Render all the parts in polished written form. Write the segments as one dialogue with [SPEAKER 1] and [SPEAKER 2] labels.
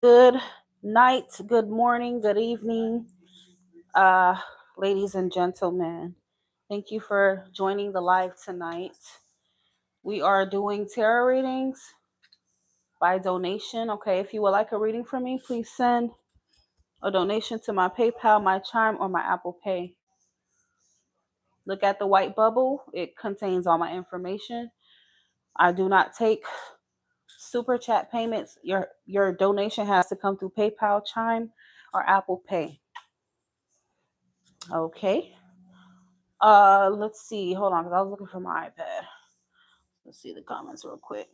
[SPEAKER 1] Good night, good morning, good evening, uh, ladies and gentlemen. Thank you for joining the live tonight. We are doing tarot readings by donation. Okay, if you would like a reading from me, please send a donation to my PayPal, my Chime, or my Apple Pay. Look at the white bubble, it contains all my information. I do not take super chat payments. Your donation has to come through PayPal, Chime, or Apple Pay. Okay. Let's see. Hold on, because I was looking for my iPad. Let's see the comments real quick.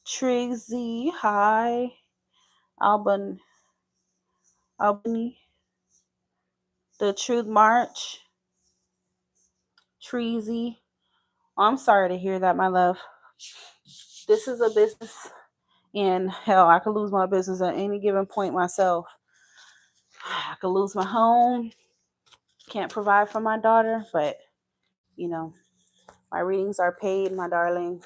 [SPEAKER 1] Trixie, hi. Albany. The Truth March. Treasy. Oh, I'm sorry to hear that, my love. This is a business, and hell, I could lose my business at any given point myself. I could lose my home. Can't provide for my daughter, but you know, my readings are paid, my darling.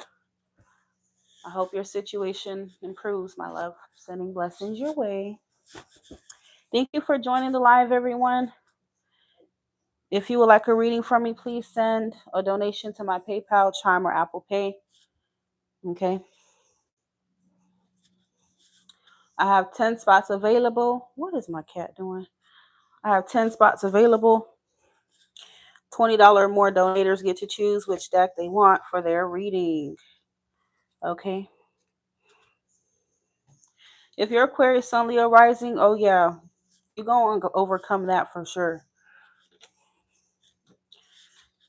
[SPEAKER 1] I hope your situation improves, my love. Sending blessings your way. Thank you for joining the live, everyone. If you would like a reading from me, please send a donation to my PayPal, Chime, or Apple Pay. Okay. I have 10 spots available. What is my cat doing? I have 10 spots available. $20 or more donators get to choose which deck they want for their reading. Okay. If you're Aquarius, Sun, Leo, Rising, oh yeah, you're going to overcome that for sure.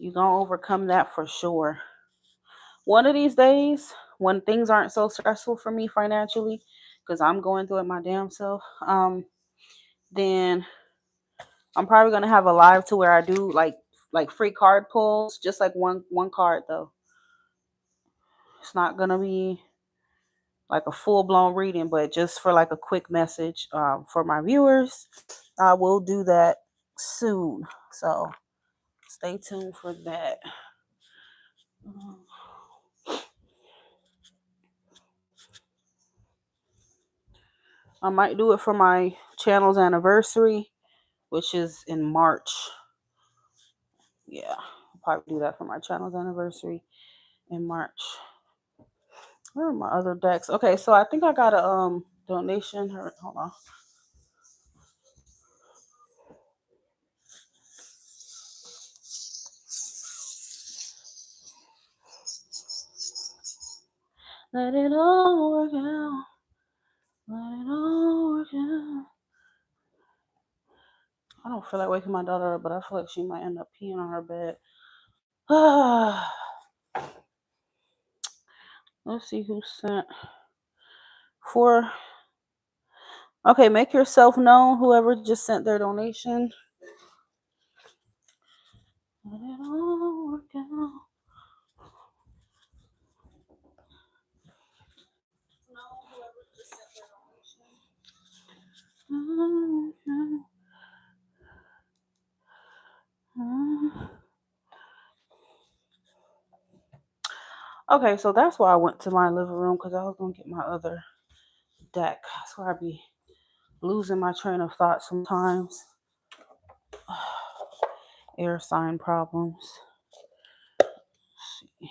[SPEAKER 1] You're going to overcome that for sure. One of these days, when things aren't so stressful for me financially, because I'm going through it my damn self, then I'm probably gonna have a live to where I do like free card pulls, just like one card though. It's not gonna be like a full blown reading, but just for like a quick message for my viewers. I will do that soon, so stay tuned for that. I might do it for my channel's anniversary, which is in March. Yeah, I'll probably do that for my channel's anniversary in March. Where are my other decks? Okay, so I think I got a donation. Hold on. Let it all work out. Let it all work out. I don't feel like waking my daughter up, but I feel like she might end up peeing on her bed. Let's see who sent. For okay, make yourself known. Whoever just sent their donation. Let it all work out. Okay, so that's why I went to my living room, because I was gonna get my other deck. That's where I be losing my train of thought sometimes. Air sign problems. Let's see.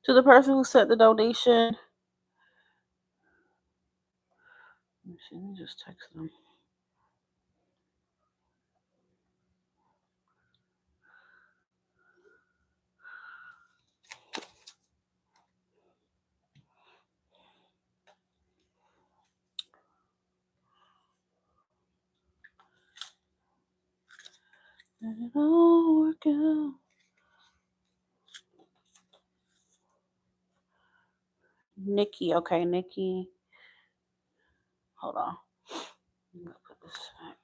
[SPEAKER 1] To the person who sent the donation. Let me just text them. Let it all work out. Nikki, okay, Nikki. Hold on. I'm gonna put this back.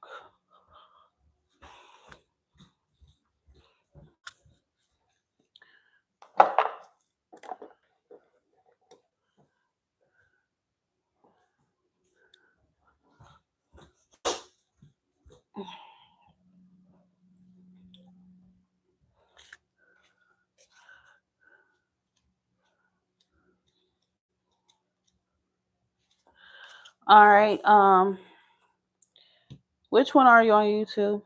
[SPEAKER 1] All right. Which one are you on YouTube?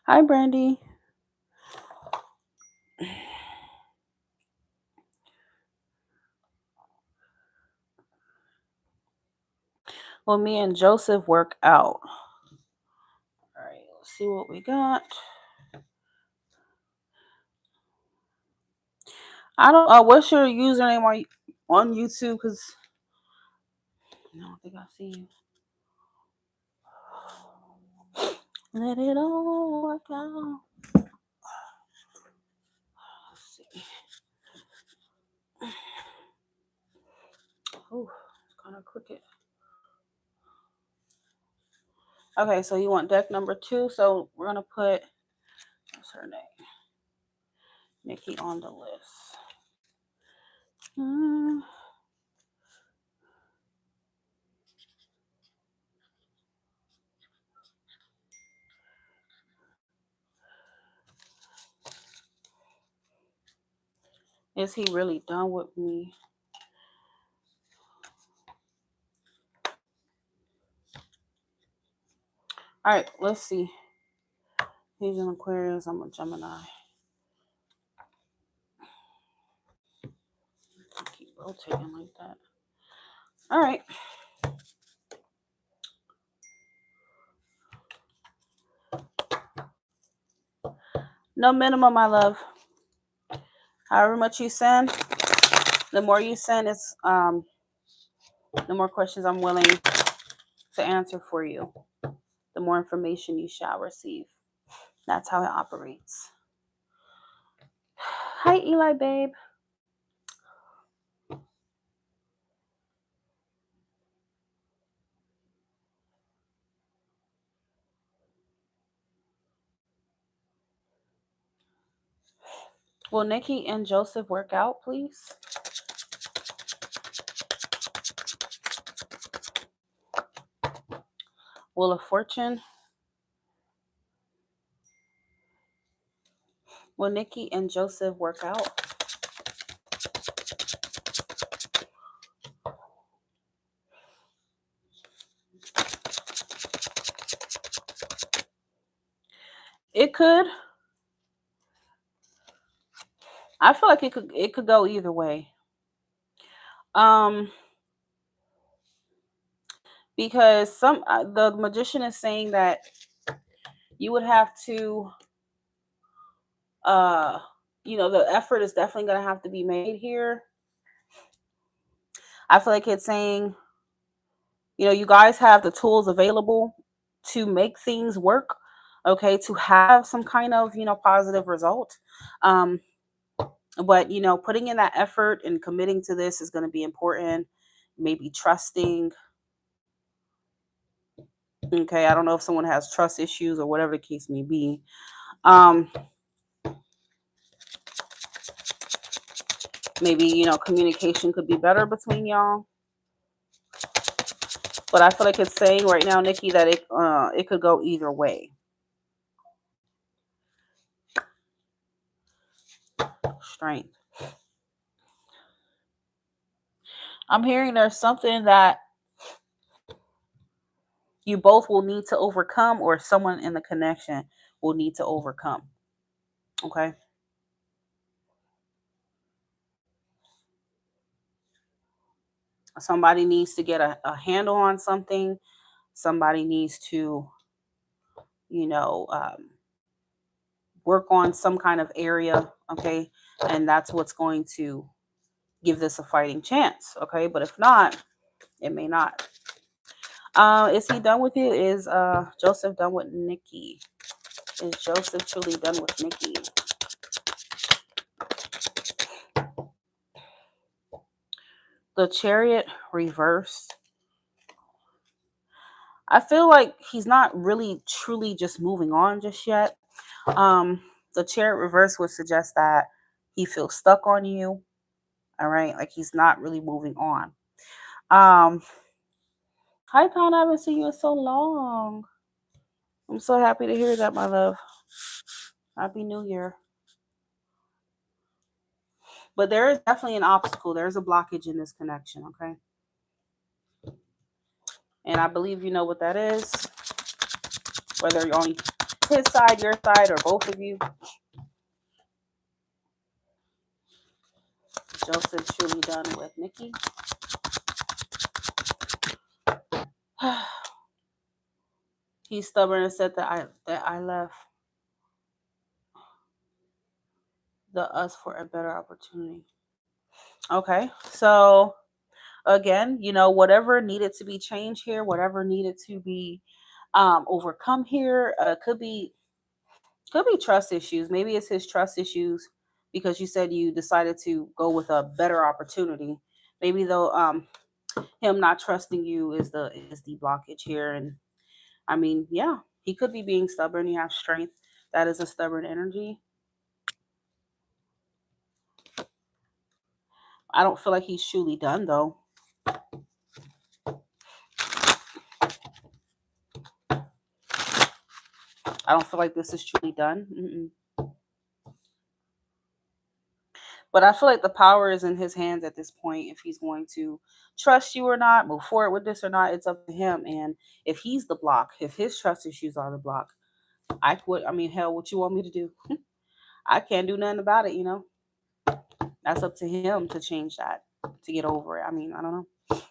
[SPEAKER 1] Hi, Brandy. Well, me and Joseph work out. All right, let's see what we got. I don't. What's your username on YouTube? Because I don't think I see you. Let it all work out. Let's see. Oh, it's kind of crooked. Okay, so you want deck number 2. So we're gonna put, what's her name? Nikki on the list. Is he really done with me? All right, let's see. He's an Aquarius. I'm a Gemini. I keep rotating like that. All right. No minimum, my love. However much you send, the more you send, it's the more questions I'm willing to answer for you. The more information you shall receive. That's how it operates. Hi, Eli, babe. Will Nikki and Joseph work out, please? Wheel of Fortune. Will Nikki and Joseph work out? It could. I feel like it could go either way. Because the magician is saying that you would have to the effort is definitely going to have to be made here. I feel like it's saying, you guys have the tools available to make things work, okay, to have some kind of, positive result. But, putting in that effort and committing to this is going to be important. Maybe trusting. Okay, I don't know if someone has trust issues or whatever the case may be. Maybe, communication could be better between y'all. But I feel like it's saying right now, Nikki, that it could go either way. Strength. I'm hearing there's something that you both will need to overcome, or someone in the connection will need to overcome. Okay. Somebody needs to get a handle on something. Somebody needs to, work on some kind of area. Okay. And that's what's going to give this a fighting chance. Okay. But if not, it may not. Is he done with you? Is Joseph done with Nikki? Is Joseph truly done with Nikki? The Chariot reversed. I feel like he's not really truly just moving on just yet. The Chariot reverse would suggest that he feels stuck on you. All right, like he's not really moving on. Um, Hi, Con. I haven't seen you in so long. I'm so happy to hear that, my love. Happy New Year. But there is definitely an obstacle. There's a blockage in this connection, okay? And I believe you know what that is. Whether you're on his side, your side, or both of you. Joseph truly done with Nikki. He's stubborn and said that I left the us for a better opportunity. Okay, so again, whatever needed to be changed here, whatever needed to be overcome here, could be trust issues. Maybe it's his trust issues because you said you decided to go with a better opportunity. Maybe though, him not trusting you is the blockage here. And I mean, yeah, he could be being stubborn. He has strength. That is a stubborn energy. I don't feel like he's truly done though. I don't feel like this is truly done. Mm-mm. But I feel like the power is in his hands at this point. If he's going to trust you or not, move forward with this or not, it's up to him. And if he's the block, if his trust issues are the block, I mean, hell, what you want me to do? I can't do nothing about it, That's up to him to change that, to get over it. I mean, I don't know.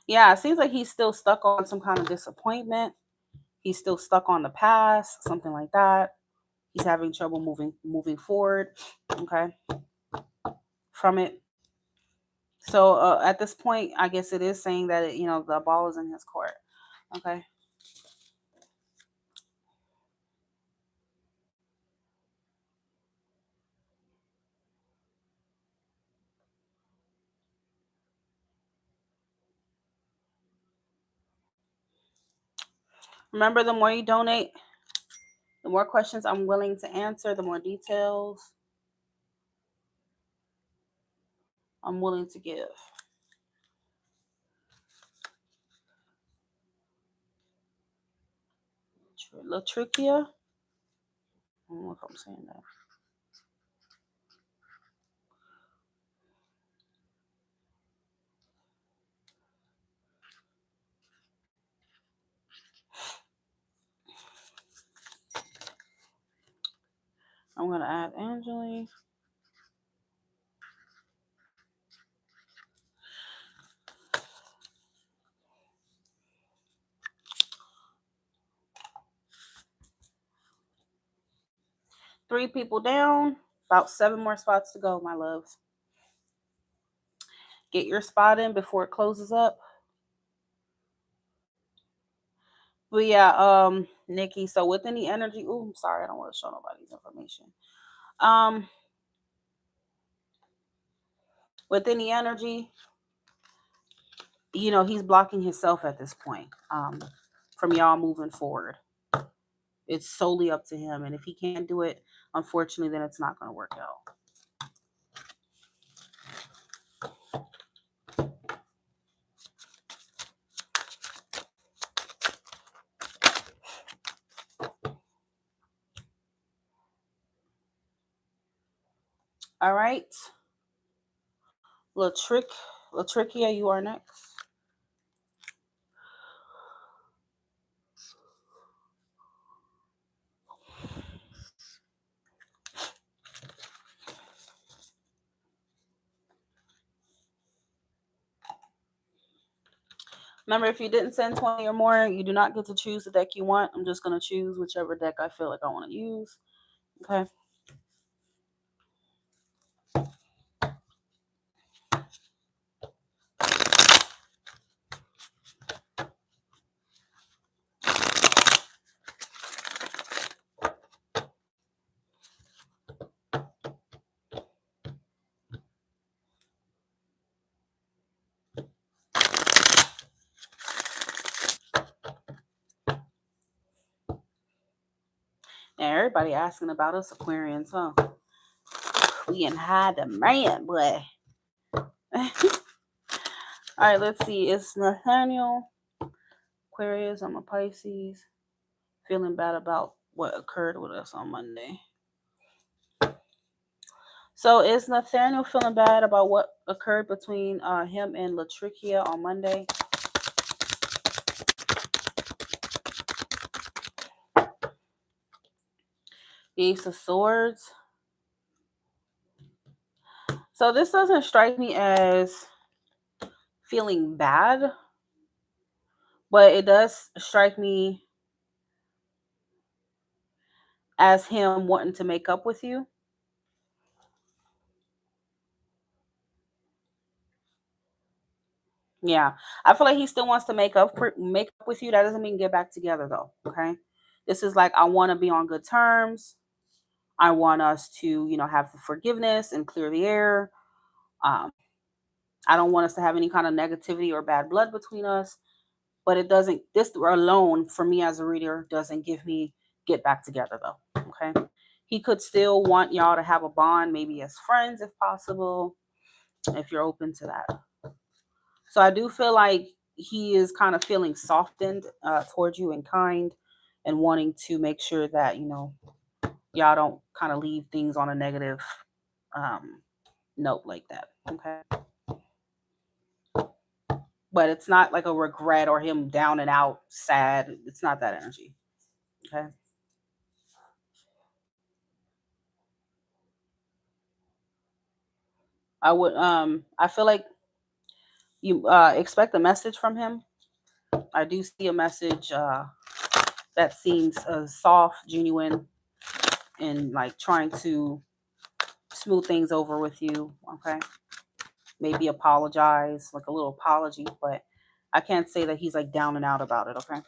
[SPEAKER 1] Yeah, it seems like he's still stuck on some kind of disappointment. He's still stuck on the past, something like that. He's having trouble moving forward, okay, from it. So at this point, I guess it is saying that the ball is in his court. Okay. Remember, the more you donate, the more questions I'm willing to answer, the more details I'm willing to give. Latricia? I don't know if I'm saying that. I'm going to add Angeli. Three people down, about 7 more spots to go, my loves. Get your spot in before it closes up. But yeah, Nikki, so within the energy, I'm sorry, I don't want to show nobody's information. Within the energy, he's blocking himself at this point, from y'all moving forward. It's solely up to him. And if he can't do it, unfortunately, then it's not going to work out. All right. Latricia, you are next. Remember, if you didn't send 20 or more, you do not get to choose the deck you want. I'm just going to choose whichever deck I feel like I want to use. Okay. Yeah, everybody asking about us Aquarians, huh? We in high demand, boy. All right, let's see. It's Nathaniel, Aquarius. I'm a Pisces. Feeling bad about what occurred with us on Monday. So is Nathaniel feeling bad about what occurred between him and Latricia on Monday? Ace of Swords. So this doesn't strike me as feeling bad, but it does strike me as him wanting to make up with you. Yeah, I feel like he still wants to make up with you. That doesn't mean get back together though. Okay, this is like I want to be on good terms. I want us to, have the forgiveness and clear the air. Um, I don't want us to have any kind of negativity or bad blood between us. But it doesn't. This alone, for me as a reader, doesn't give me get back together though. Okay, he could still want y'all to have a bond, maybe as friends if possible, if you're open to that. So I do feel like he is kind of feeling softened towards you and kind, and wanting to make sure that y'all don't kind of leave things on a negative um, note like that. Okay, but it's not like a regret or him down and out sad. It's not that energy. Okay. I feel like you expect a message from him. I do see a message that seems soft, genuine, and like trying to smooth things over with you. Okay, maybe apologize, like a little apology, but I can't say that he's like down and out about it. Okay.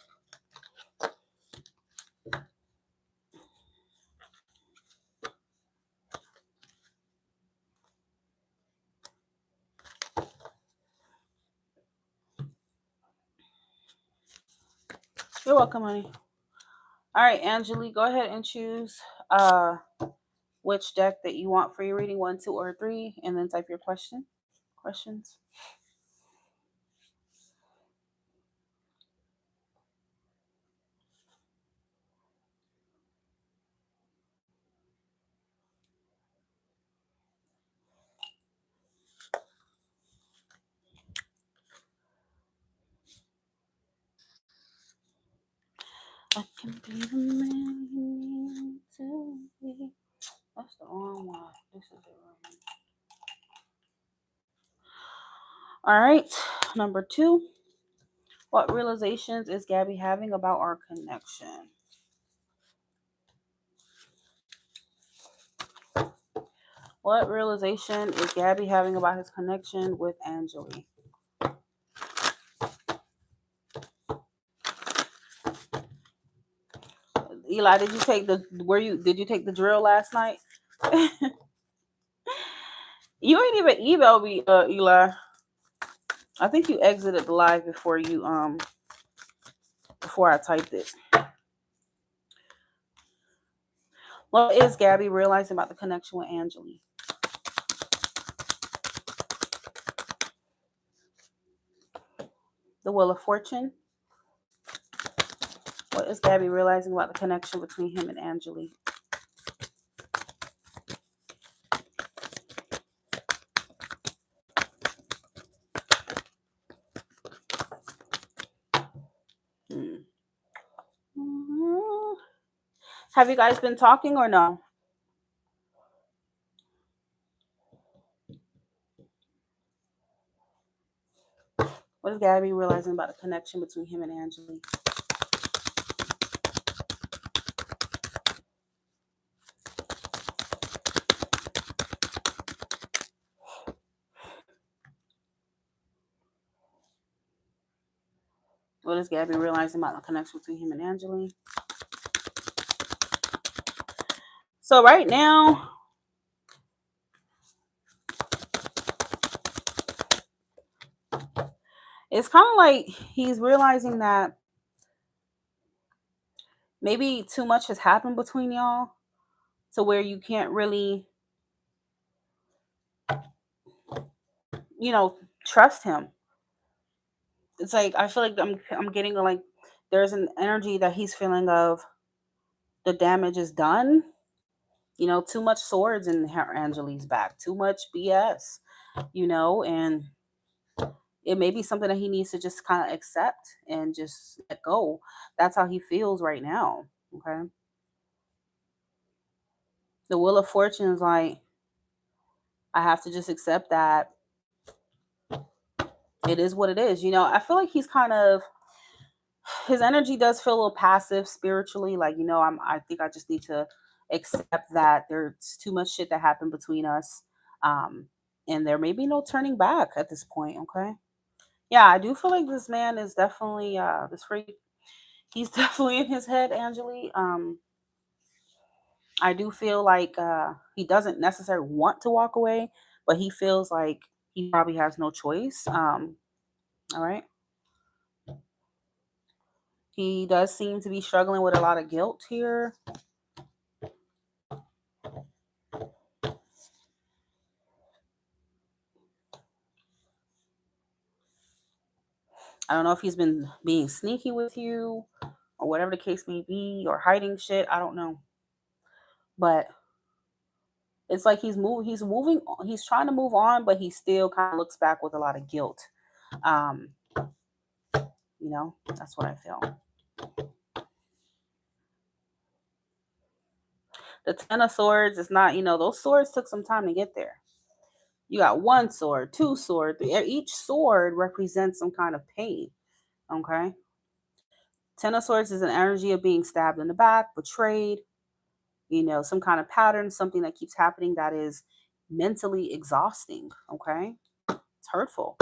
[SPEAKER 1] You're welcome, honey. All right, Angelique, go ahead and choose which deck that you want for your reading, 1, 2, or 3, and then type your questions. I can be the man you need to be. That's the wrong one. This is the wrong one. All right, number 2. What realizations is Gabby having about our connection? What realization is Gabby having about his connection with Angeli? Eli, did you take the drill last night? You ain't even emailed me, Eli. I think you exited the live before I typed it. What is Gabby realizing about the connection with Angeli? The Wheel of Fortune. What is Gabby realizing about the connection between him and Angeli? Hmm. Have you guys been talking or no? What is Gabby realizing about the connection between him and Angeli? What is Gabby realizing about the connection between him and Angeli? So right now, it's kind of like he's realizing that maybe too much has happened between y'all to where you can't really, you know, trust him. It's like I feel like I'm getting like there's an energy that he's feeling of the damage is done. You know, too much swords in Angelique's back, too much BS, you know, and it may be something that he needs to just kind of accept and just let go. That's how he feels right now. Okay. The Wheel of Fortune is like, I have to just accept that it is what it is. You know, I feel like he's kind of, his energy does feel a little passive spiritually. Like, you know, I think I just need to accept that there's too much shit that happened between us. Um, and there may be no turning back at this point. Okay. Yeah, I do feel like this man is definitely, this freak, he's definitely in his head, Angeli. I do feel like he doesn't necessarily want to walk away, but he feels like he probably has no choice. All right. He does seem to be struggling with a lot of guilt here. I don't know if he's been being sneaky with you or whatever the case may be or hiding shit. I don't know. But it's like he's trying to move on, but he still kind of looks back with a lot of guilt. Um, you know, that's what I feel. The Ten of Swords is not, you know, those swords took some time to get there. You got one sword, two sword, each sword represents some kind of pain. Okay. Ten of Swords is an energy of being stabbed in the back, betrayed, you know, some kind of pattern, something that keeps happening that is mentally exhausting. Okay. It's hurtful.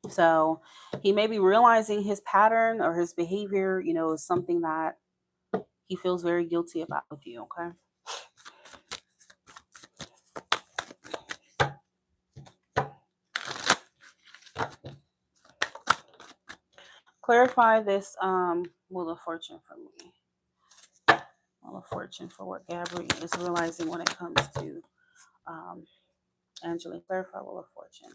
[SPEAKER 1] So he may be realizing his pattern or his behavior, you know, is something that he feels very guilty about with you. Okay. Clarify this Wheel of Fortune for me. Wheel of Fortune for what Gabrielle is realizing when it comes to um, Angela. Clarify Wheel of Fortune.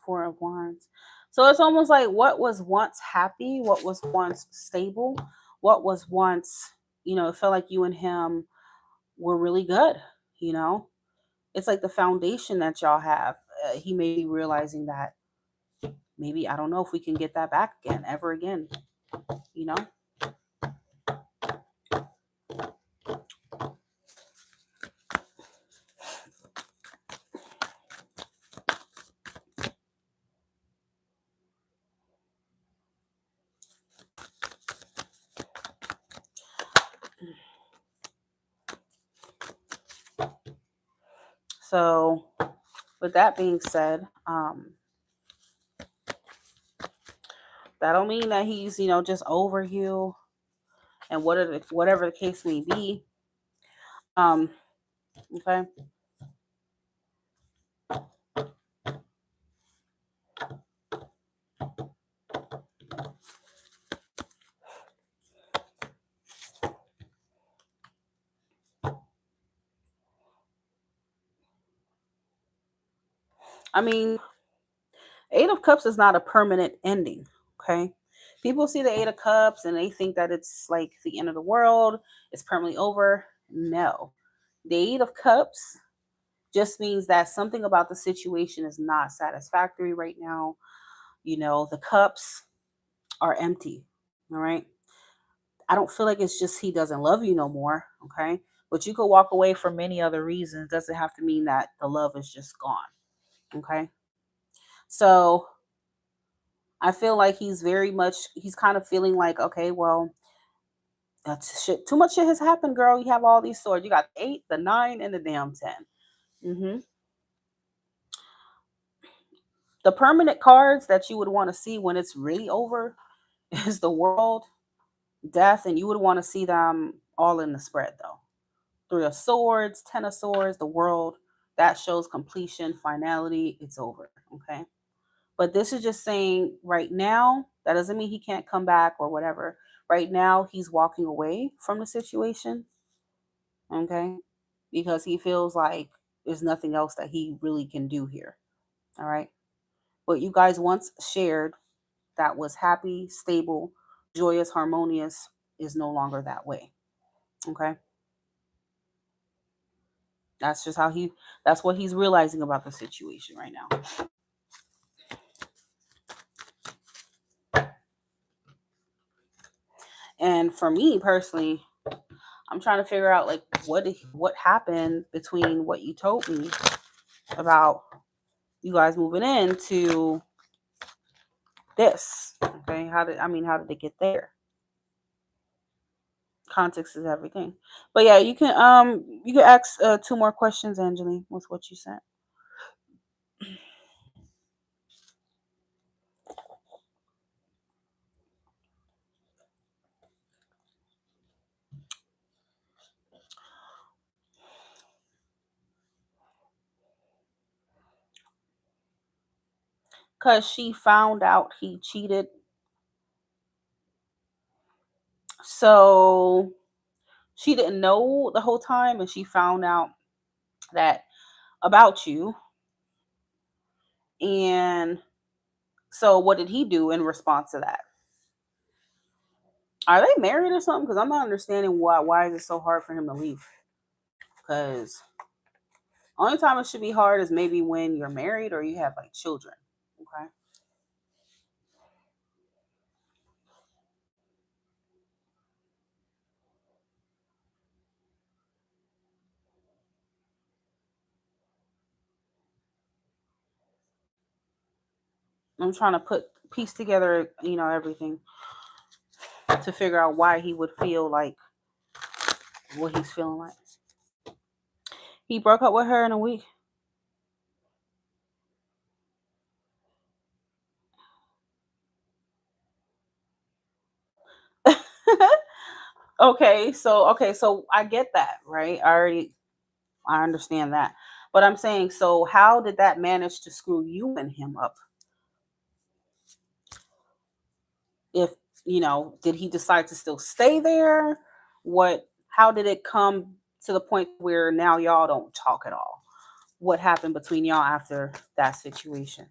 [SPEAKER 1] Four of Wands. So it's almost like what was once happy, what was once stable, what was once, you know, it felt like you and him were really good, you know? It's like the foundation that y'all have. He may be realizing that maybe, I don't know if we can get that back again, ever again, you know? So, with that being said, that don't mean that he's, you know, just over you and whatever the case may be. Um, okay. I mean, Eight of Cups is not a permanent ending. Okay. People see the Eight of Cups and they think that it's like the end of the world, it's permanently over. No. The Eight of Cups just means that something about the situation is not satisfactory right now. You know, the cups are empty. All right. I don't feel like it's just he doesn't love you no more. Okay. But you could walk away for many other reasons. Doesn't have to mean that the love is just gone. Okay. So I feel like he's kind of feeling like, okay, well, that's shit. Too much shit has happened, girl. You have all these swords. You got the 8, the 9, and the damn 10. The permanent cards that you would want to see when it's really over is the World, Death, and you would want to see them all in the spread, though. 3 of Swords, 10 of Swords, the World. That shows completion, finality. It's over. Okay. But this is just saying right now, that doesn't mean he can't come back or whatever. Right now, he's walking away from the situation, okay? Because he feels like there's nothing else that he really can do here, all right? What you guys once shared that was happy, stable, joyous, harmonious is no longer that way, okay? That's just how that's what he's realizing about the situation right now. And for me personally, I'm trying to figure out like what happened between what you told me about you guys moving into this. Okay, how did it get there? Context is everything. But yeah, you can ask two more questions, Angeline, with what you said. Cause she found out he cheated. So she didn't know the whole time, and she found out that about you. And so what did he do in response to that? Are they married or something? Because I'm not understanding why is it so hard for him to leave? Because only time it should be hard is maybe when you're married or you have like children. Okay. I'm trying to piece together, everything to figure out why he would feel like what he's feeling like. He broke up with her in a week. Okay, so I get that, right? I understand that. But I'm saying, so how did that manage to screw you and him up? If, did he decide to still stay there? How did it come to the point where now y'all don't talk at all? What happened between y'all after that situation?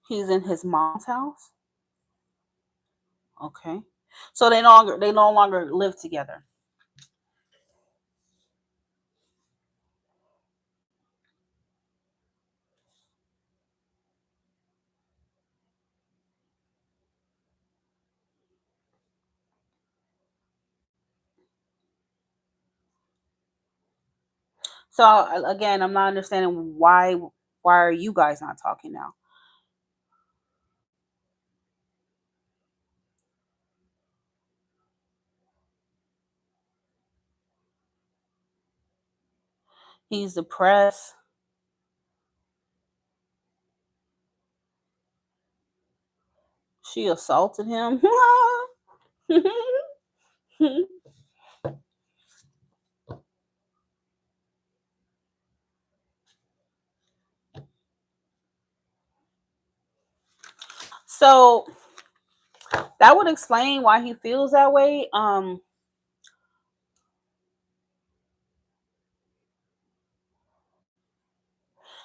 [SPEAKER 1] He's in his mom's house. Okay. So they no longer live together. So again, I'm not understanding why are you guys not talking now? He's depressed. She assaulted him. So that would explain why he feels that way.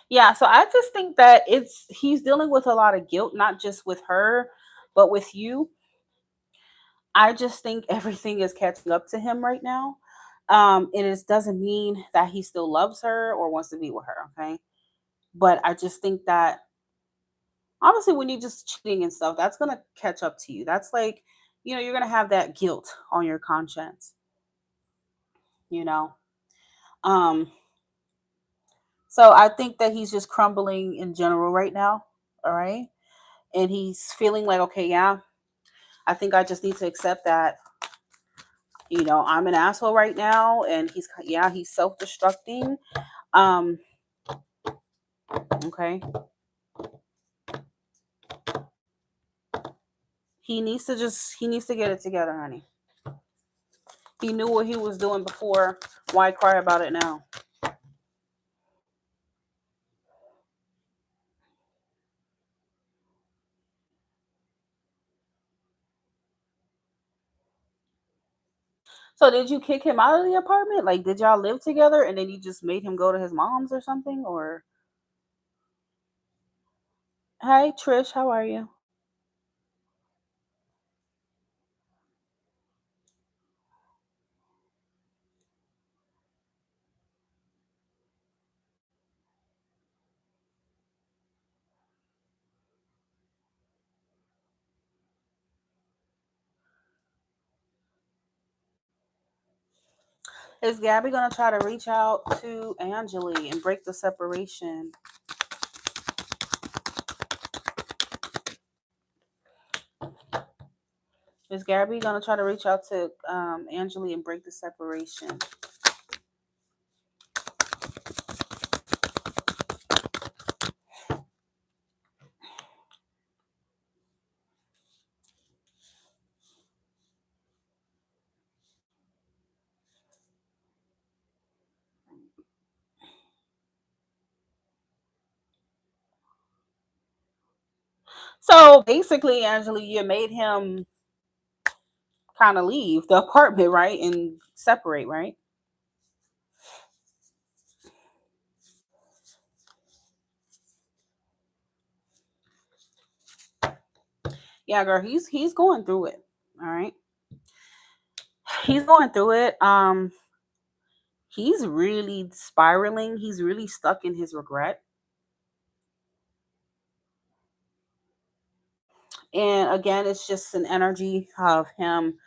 [SPEAKER 1] Yeah, so I just think that he's dealing with a lot of guilt, not just with her, but with you. I just think everything is catching up to him right now. And it doesn't mean that he still loves her or wants to be with her, okay? But I just think that obviously when you're just cheating and stuff, that's gonna catch up to you. That's like, you're gonna have that guilt on your conscience, you know. Um, so I think that he's just crumbling in general right now. All right. And he's feeling like, okay, yeah, I think I just need to accept that, I'm an asshole right now. And he's self-destructing. Um, okay. he needs to get it together, honey. He knew what he was doing before. Why cry about it now? So did you kick him out of the apartment? Like, did y'all live together and then you just made him go to his mom's or something? Or hey, Trish, how are you? Is Gabby gonna try to reach out to Angeli and break the separation? Is Gabby gonna try to reach out to Angeli and break the separation? So basically, Angeli, you made him kind of leave the apartment, right, and separate, right? Yeah, girl, he's going through it. All right, he's going through it. He's really spiraling. He's really stuck in his regret. And again, it's just an energy of him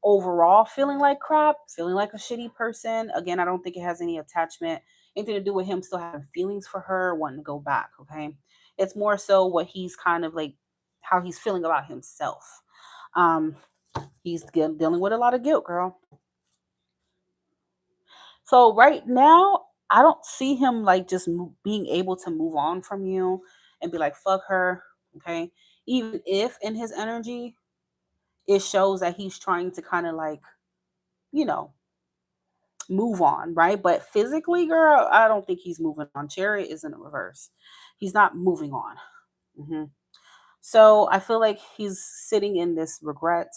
[SPEAKER 1] overall feeling like crap, feeling like a shitty person. Again, I don't think it has any attachment, anything to do with him still having feelings for her, wanting to go back. Okay. It's more so what he's kind of like, how he's feeling about himself. Um, he's dealing with a lot of guilt, girl. So right now, I don't see him like just being able to move on from you and be like, fuck her. Okay. Even if in his energy, it shows that he's trying to kind of like, you know, move on, right? But physically, girl, I don't think he's moving on. Chariot is in the reverse. He's not moving on. hmm So I feel like he's sitting in this regret.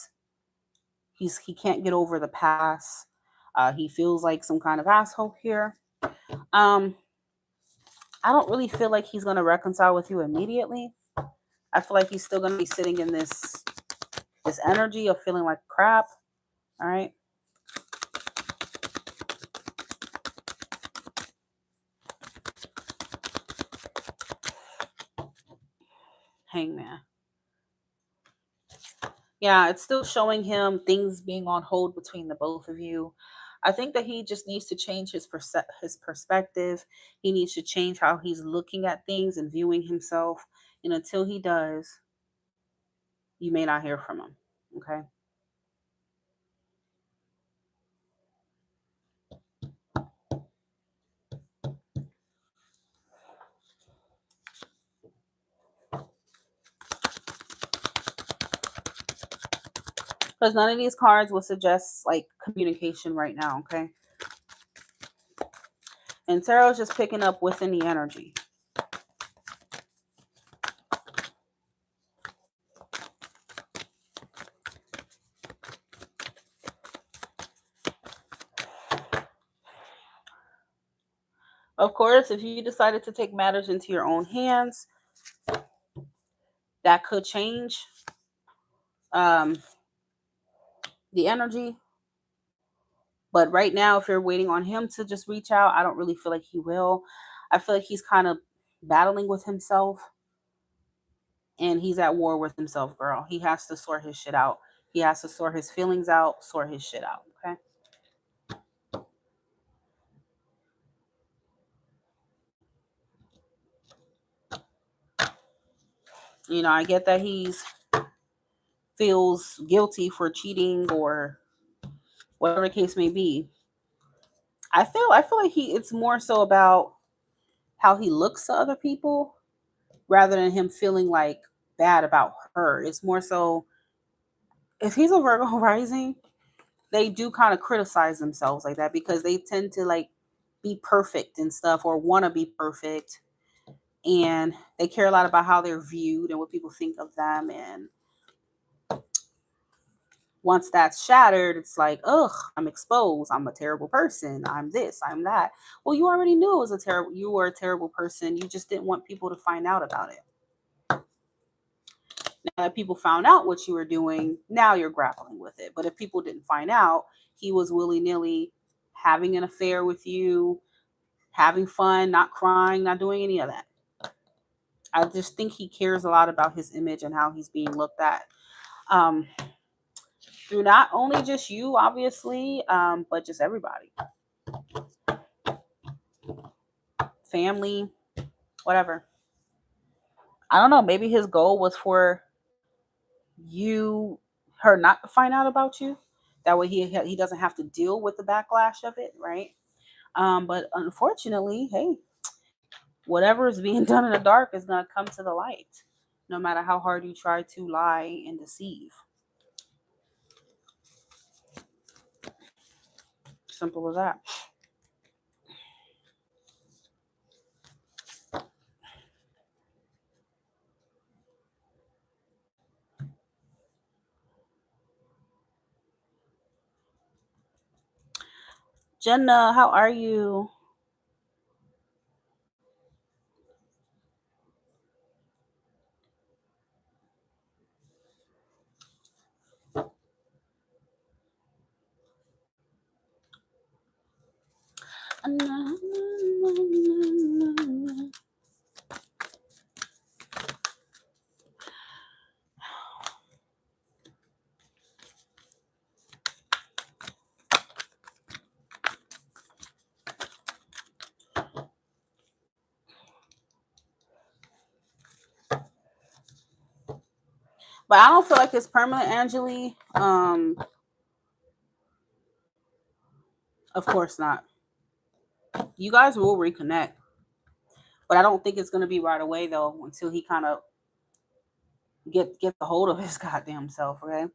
[SPEAKER 1] He can't get over the past. He feels like some kind of asshole here. Um, I don't really feel like he's gonna reconcile with you immediately. I feel like he's still gonna be sitting in this energy of feeling like crap. All right, Hangman. Yeah, it's still showing him things being on hold between the both of you. I think that he just needs to change his perspective. He needs to change how he's looking at things and viewing himself. And until he does, you may not hear from him. Okay. Because none of these cards will suggest like communication right now. Okay. And Tarot's just picking up within the energy. Of course, if you decided to take matters into your own hands, that could change um, the energy. But right now, if you're waiting on him to just reach out, I don't really feel like he will. I feel like he's kind of battling with himself and he's at war with himself, girl. He has to sort his shit out. He has to sort his feelings out, sort his shit out. Okay. I get that he's feels guilty for cheating or whatever the case may be. I feel like it's more so about how he looks to other people rather than him feeling like bad about her. It's more so if he's a Virgo rising, they do kind of criticize themselves like that because they tend to like be perfect and stuff or want to be perfect, and they care a lot about how they're viewed and what people think of them. And once that's shattered, it's like, ugh, I'm exposed. I'm a terrible person. I'm this, I'm that. Well, you already knew it was you were a terrible person. You just didn't want people to find out about it. Now that people found out what you were doing, now you're grappling with it. But if people didn't find out, he was willy-nilly having an affair with you, having fun, not crying, not doing any of that. I just think he cares a lot about his image and how he's being looked at. Um, through not only just you, obviously, but just everybody. Family, whatever. I don't know. Maybe his goal was for her not to find out about you. That way he doesn't have to deal with the backlash of it, right? But unfortunately, hey, whatever is being done in the dark is going to come to the light, no matter how hard you try to lie and deceive. Simple as that. Jenna, how are you? But I don't feel like it's permanent, Angeli. Of course not. You guys will reconnect, but I don't think it's gonna be right away though. Until he kind of get the hold of his goddamn self. Okay.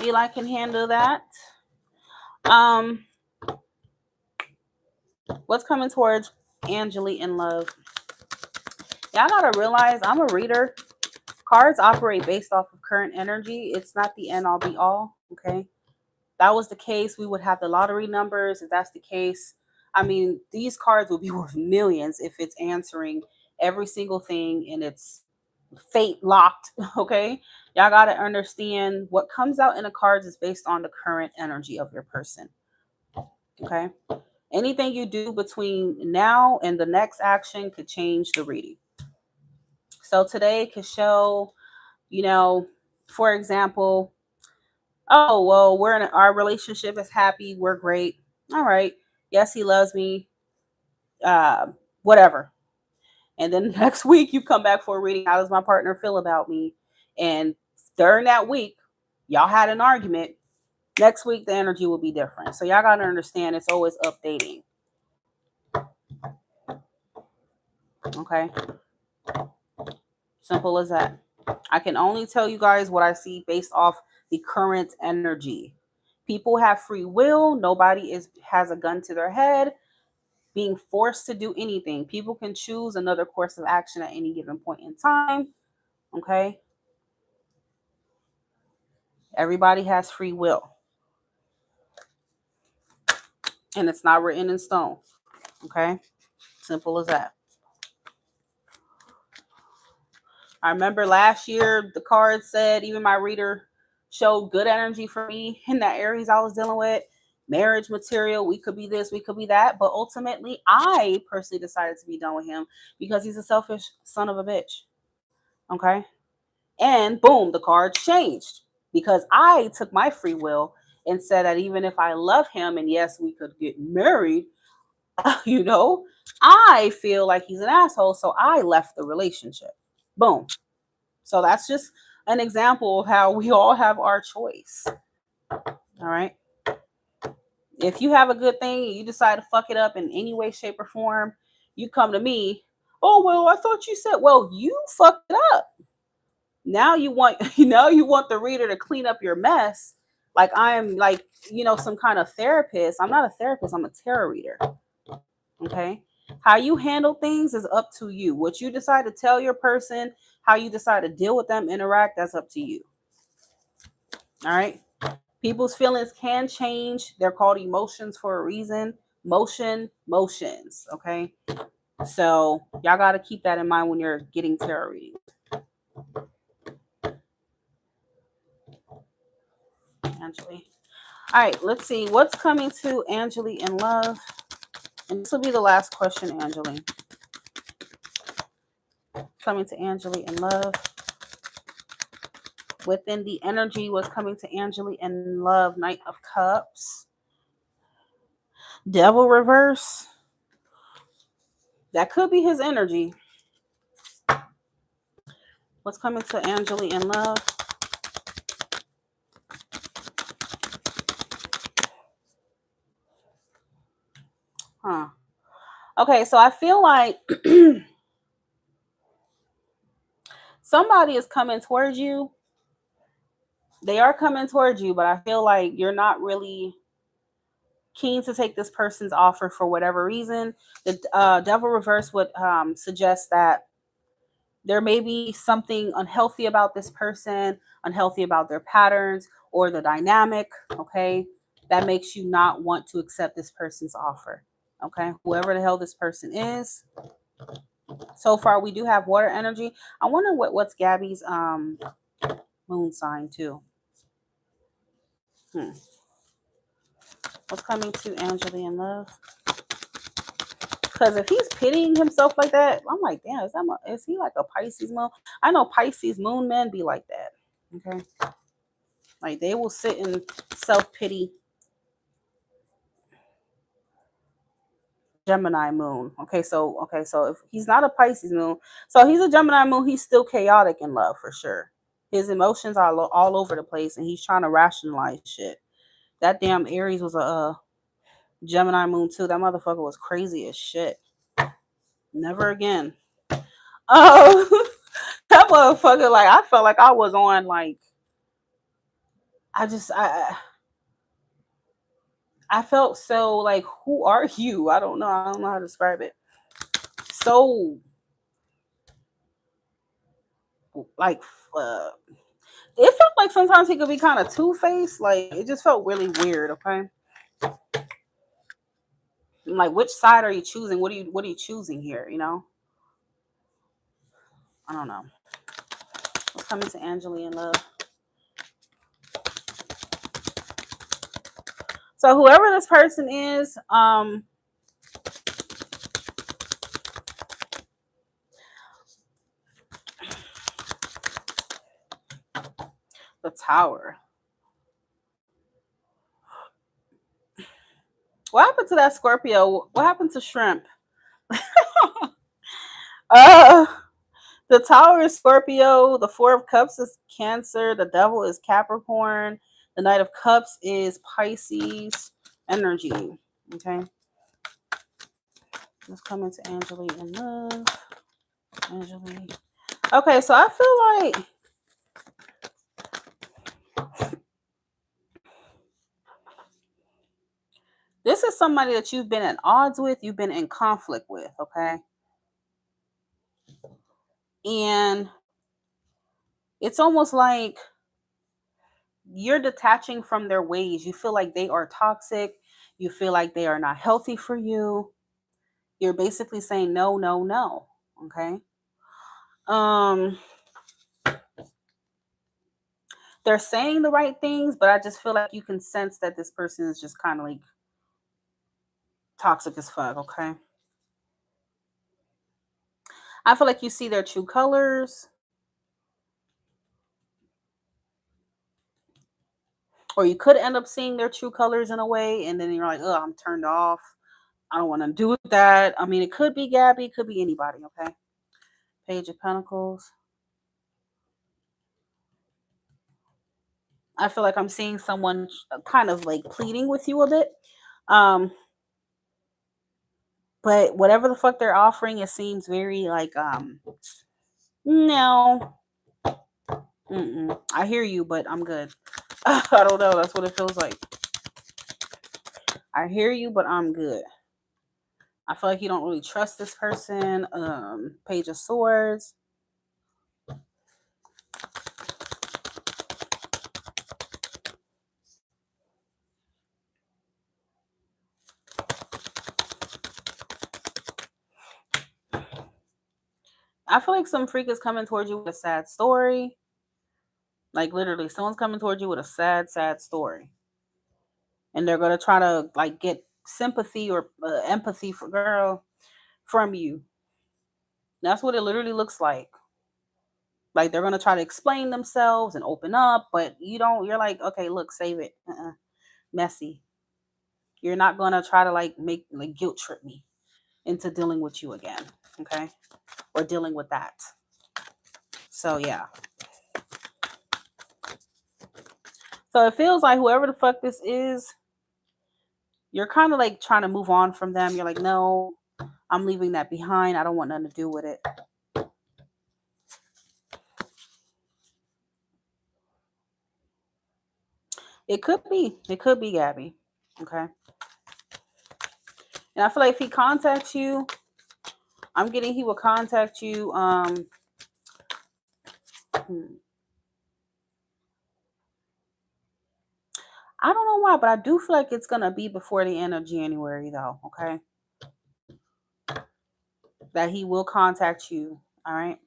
[SPEAKER 1] Eli can handle that. Um, what's coming towards Angeli in love? Y'all gotta realize I'm a reader. Cards operate based off of current energy. It's not the end all be all. Okay. That was the case, we would have the lottery numbers. If that's the case, I mean, these cards would be worth millions if it's answering every single thing and it's fate locked. Okay. Y'all got to understand what comes out in the cards is based on the current energy of your person. Okay. Anything you do between now and the next action could change the reading. So today could show, you know, for example, oh, well, our relationship is happy. We're great. All right. Yes, he loves me. Whatever. And then next week you come back for a reading. How does my partner feel about me? And during that week, y'all had an argument. Next week, the energy will be different. So y'all got to understand it's always updating. Okay. Simple as that. I can only tell you guys what I see based off the current energy. People have free will. Nobody has a gun to their head being forced to do anything. People can choose another course of action at any given point in time. Okay. Everybody has free will. And it's not written in stone. Okay. Simple as that. I remember last year the card said, even my reader showed good energy for me in that Aries I was dealing with. Marriage material, we could be this, we could be that. But ultimately, I personally decided to be done with him because he's a selfish son of a bitch. Okay. And boom, the cards changed because I took my free will and said that even if I love him and yes, we could get married, you know, I feel like he's an asshole, so I left the relationship. Boom. So that's just an example of how we all have our choice. All right. If you have a good thing and you decide to fuck it up in any way, shape, or form, you come to me. Oh well, I thought you said. Well, you fucked it up. Now you want you want the reader to clean up your mess. Like I am like some kind of therapist. I'm not a therapist. I'm a tarot reader. Okay. How you handle things is up to you. What you decide to tell your person, how you decide to deal with them, interact, that's up to you. All right. People's feelings can change. They're called emotions for a reason. Motions. Okay. So y'all got to keep that in mind when you're getting tarot readings. Angeli. All right. Let's see. What's coming to Angeli in love? And this will be the last question, Angeli. Coming to Angeli in love. Within the energy, what's coming to Angeli in love? Knight of Cups. Devil reverse. That could be his energy. What's coming to Angeli in love? Huh. Okay, so I feel like somebody is coming towards you. They are coming towards you, but I feel like you're not really keen to take this person's offer for whatever reason. The devil reverse would suggest that there may be something unhealthy about this person, unhealthy about their patterns or the dynamic, okay, that makes you not want to accept this person's offer. Okay, whoever the hell this person is. So far, we do have water energy. I wonder what's Gabby's moon sign too. What's coming to Angeli in love? Because if he's pitying himself like that, I'm like, damn, is he like a Pisces moon? I know Pisces moon men be like that. Okay, like they will sit in self pity. Gemini moon. So if he's not a Pisces moon, so he's a Gemini moon, he's still chaotic in love for sure. His emotions are all over the place, and he's trying to rationalize shit. That damn Aries was a Gemini moon too. That motherfucker was crazy as shit. Never again. Oh, that motherfucker! Like I felt like I was on like I felt so like, who are you? I don't know. I don't know how to describe it. So like it felt like sometimes he could be kind of two-faced. Like it just felt really weird. Okay, like which side are you choosing? What are you choosing here? I don't know. What's coming to Angela in love? So whoever this person is, the Tower. What happened to that Scorpio? What happened to Shrimp? uh the Tower is Scorpio, the Four of Cups is Cancer, the Devil is Capricorn, the Knight of Cups is Pisces energy. Okay. Let's come into Angela in love. Angela. Okay, so I feel like this is somebody that you've been at odds with, you've been in conflict with, okay? And it's almost like you're detaching from their ways. You feel like they are toxic. You feel like they are not healthy for you. You're basically saying no, no, no, okay? Um they're saying the right things, but I just feel like you can sense that this person is just kind of like toxic as fuck, okay? I feel like you see their true colors, or you could end up seeing their true colors in a way, and then you're like, oh, I'm turned off. I don't want to do that. I mean, it could be Gabby, it could be anybody, okay? Page of Pentacles. I feel like I'm seeing someone kind of like pleading with you a bit. But whatever the fuck they're offering, it seems very like, no. I hear you, but I'm good. I don't know. That's what it feels like. I hear you, but I'm good. I feel like you don't really trust this person. Page of Swords. I feel like some freak is coming towards you with a sad story. Like literally, someone's coming towards you with a sad, sad story. And they're going to try to like get sympathy or empathy for girl from you. That's what it literally looks like. Like they're going to try to explain themselves and open up, but you're like, okay, look, save it. Messy. You're not going to try to like make like guilt trip me into dealing with you again. Okay. Or dealing with that. So yeah. So it feels like whoever the fuck this is, you're kind of like trying to move on from them. You're like, no, I'm leaving that behind. I don't want nothing to do with it. It could be. It could be Gabby. Okay. And I feel like if he contacts you, I'm getting he will contact you. I don't know why, but I do feel like it's gonna be before the end of January though, okay? That he will contact you. All right.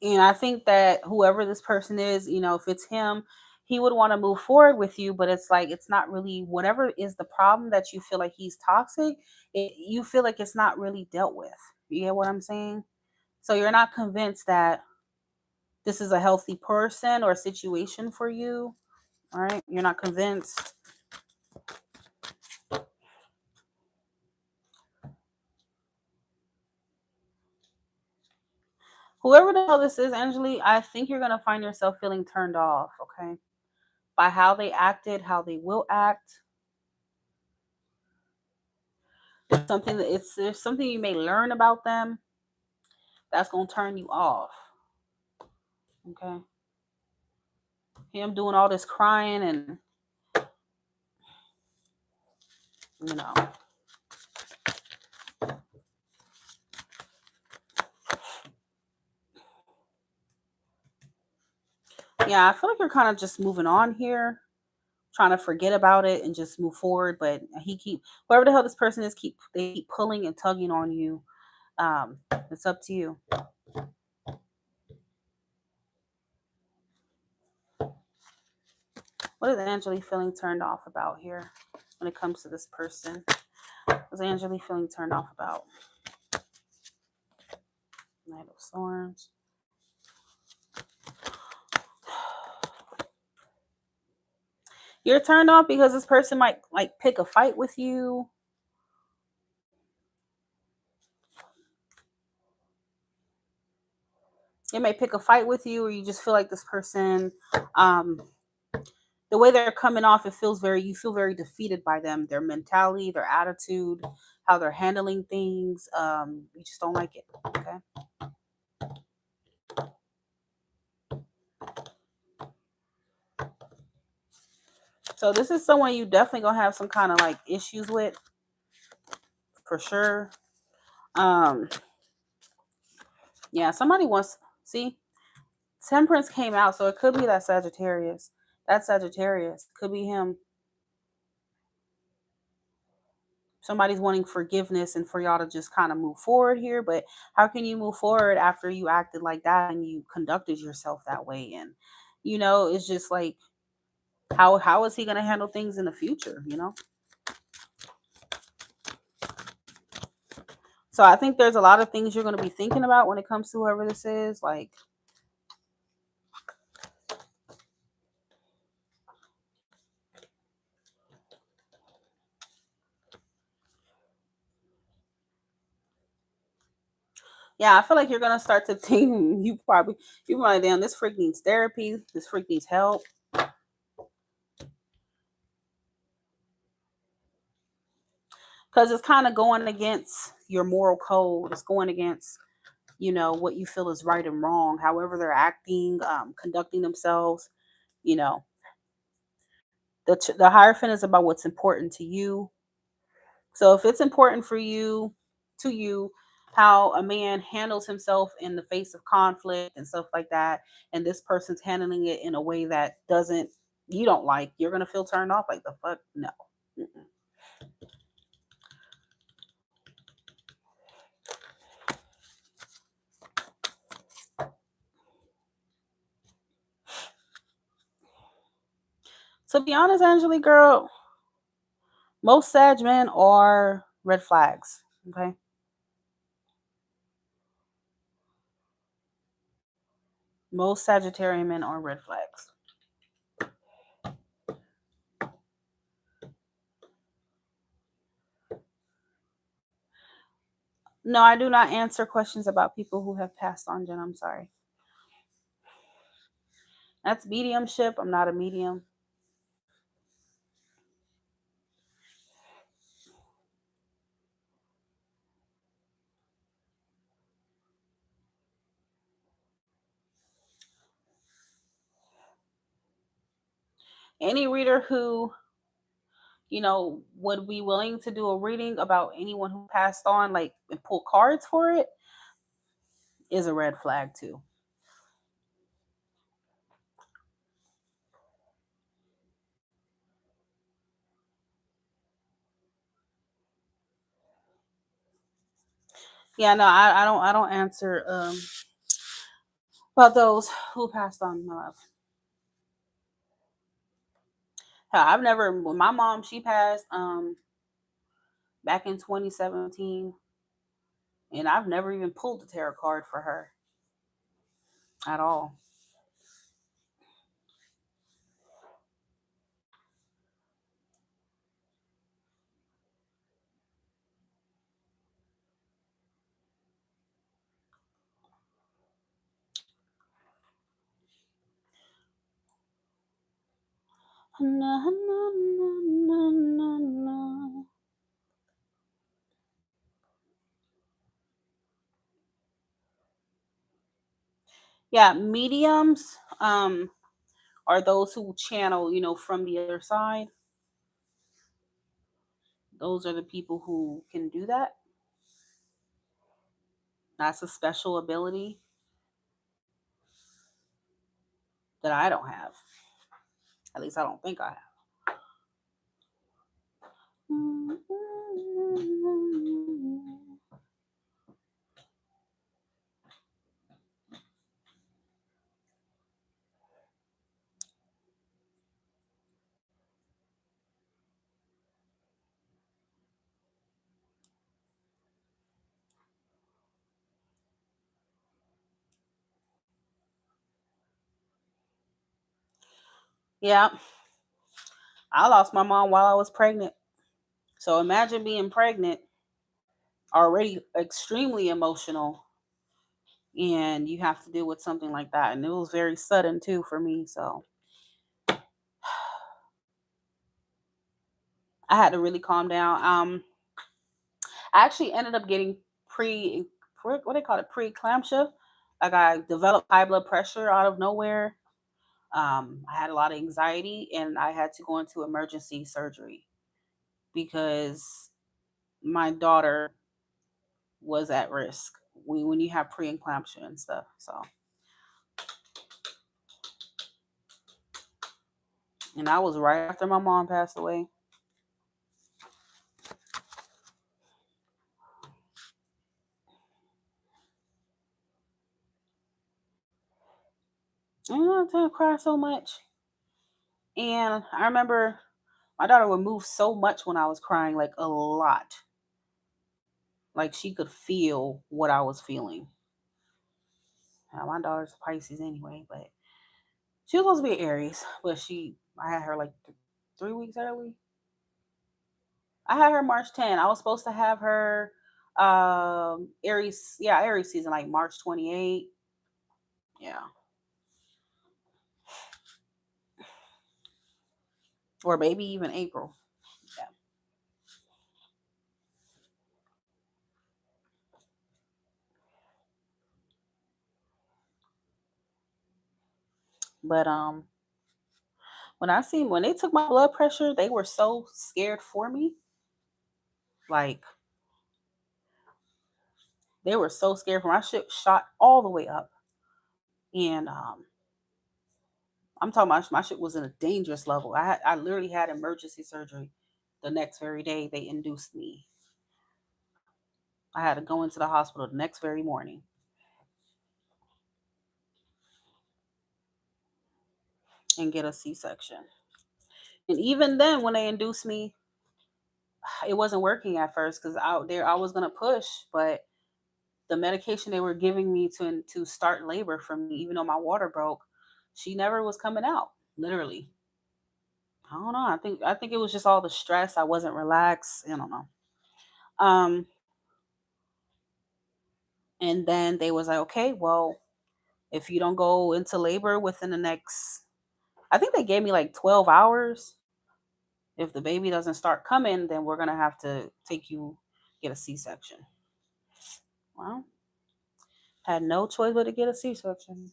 [SPEAKER 1] And I think that whoever this person is, if it's him, he would want to move forward with you, but it's like it's not really whatever is the problem that you feel like he's toxic, you feel like it's not really dealt with. You get what I'm saying? So you're not convinced that this is a healthy person or situation for you. All right. You're not convinced. Whoever the hell this is, Angeli, I think you're going to find yourself feeling turned off, okay? By how they acted, how they will act. There's something you may learn about them that's going to turn you off. Okay? Him doing all this crying and, you know. Yeah, I feel like you're kind of just moving on here, trying to forget about it and just move forward. But whoever the hell this person is, they keep pulling and tugging on you. It's up to you. What is Angeli feeling turned off about here when it comes to this person? What's Angeli feeling turned off about? Knight of Swords. You're turned off because this person might like pick a fight with you. They may pick a fight with you, or you just feel like this person, the way they're coming off, you feel very defeated by them. Their mentality, their attitude, how they're handling things. You just don't like it. Okay. So this is someone you definitely gonna have some kind of like issues with, for sure. Yeah, somebody wants see Temperance came out, so it could be that Sagittarius. That Sagittarius could be him. Somebody's wanting forgiveness and for y'all to just kind of move forward here, but how can you move forward after you acted like that and you conducted yourself that way? And it's just like how is he going to handle things in the future? So I think there's a lot of things you're going to be thinking about when it comes to whoever this is. Like, Yeah, I feel like you're gonna start to think you probably damn, this freak needs therapy. This freak needs help. Because it's kind of going against your moral code. It's going against, what you feel is right and wrong. However they're acting, conducting themselves. You know, the Hierophant is about what's important to you. So if it's important for you, to you, how a man handles himself in the face of conflict and stuff like that, and this person's handling it in a way that doesn't you don't like, you're gonna feel turned off. Like the fuck, no. Mm-mm. To be honest, Angelique, girl, most Sag men are red flags. Okay, most Sagittarian men are red flags. No, I do not answer questions about people who have passed on, Jen. I'm sorry. That's mediumship. I'm not a medium. Any reader who, would be willing to do a reading about anyone who passed on, like, and pull cards for it, is a red flag too. Yeah, no, I don't answer about those who passed on, my love. Hell, I've never. When my mom, she passed back in 2017, and I've never even pulled a tarot card for her at all. Na, na, na, na, na, na. Yeah, mediums are those who channel, from the other side. Those are the people who can do that. That's a special ability that I don't have. At least I don't think I have. Yeah, I lost my mom while I was pregnant. So imagine being pregnant, already extremely emotional, and you have to deal with something like that. And it was very sudden too for me. So I had to really calm down. I actually ended up getting what they call it, pre-eclampsia. Like I developed high blood pressure out of nowhere. I had a lot of anxiety, and I had to go into emergency surgery because my daughter was at risk when you have pre-eclampsia and stuff. So, and I was right after my mom passed away. And I didn't cry so much. And I remember my daughter would move so much when I was crying, like a lot. Like she could feel what I was feeling. Now, my daughter's Pisces anyway, but she was supposed to be Aries, but I had her like 3 weeks early. I had her March 10. I was supposed to have her Aries, yeah, Aries season, like March 28th. Yeah. Or maybe even April. Yeah. But when they took my blood pressure, they were so scared for me. Like they were so scared for my shit shot all the way up. And I'm talking about my shit was in a dangerous level. I literally had emergency surgery the next very day they induced me. I had to go into the hospital the next very morning and get a C-section. And even then, when they induced me, it wasn't working at first because out there I was gonna push, but the medication they were giving me to start labor for me, even though my water broke, she never was coming out. Literally, I don't know. I think it was just all the stress. I wasn't relaxed. I don't know. Um, and then they was like, okay, well, if you don't go into labor within the next, I think they gave me like 12 hours. If the baby doesn't start coming, then we're gonna have to take you get a C-section. Well, had no choice but to get a C-section.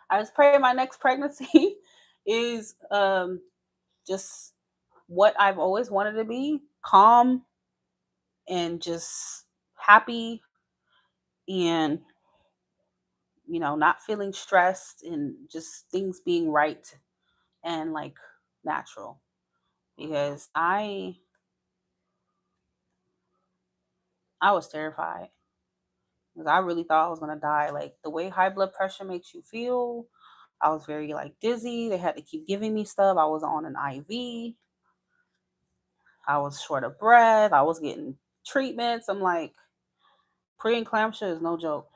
[SPEAKER 1] I just pray my next pregnancy is just what I've always wanted to be, calm and just happy and not feeling stressed and just things being right and like natural because I was terrified because I really thought I was gonna die. Like the way high blood pressure makes you feel, I was very like dizzy. They had to keep giving me stuff. I was on an IV. I was short of breath. I was getting treatments. I'm like, pre-eclampsia is no joke.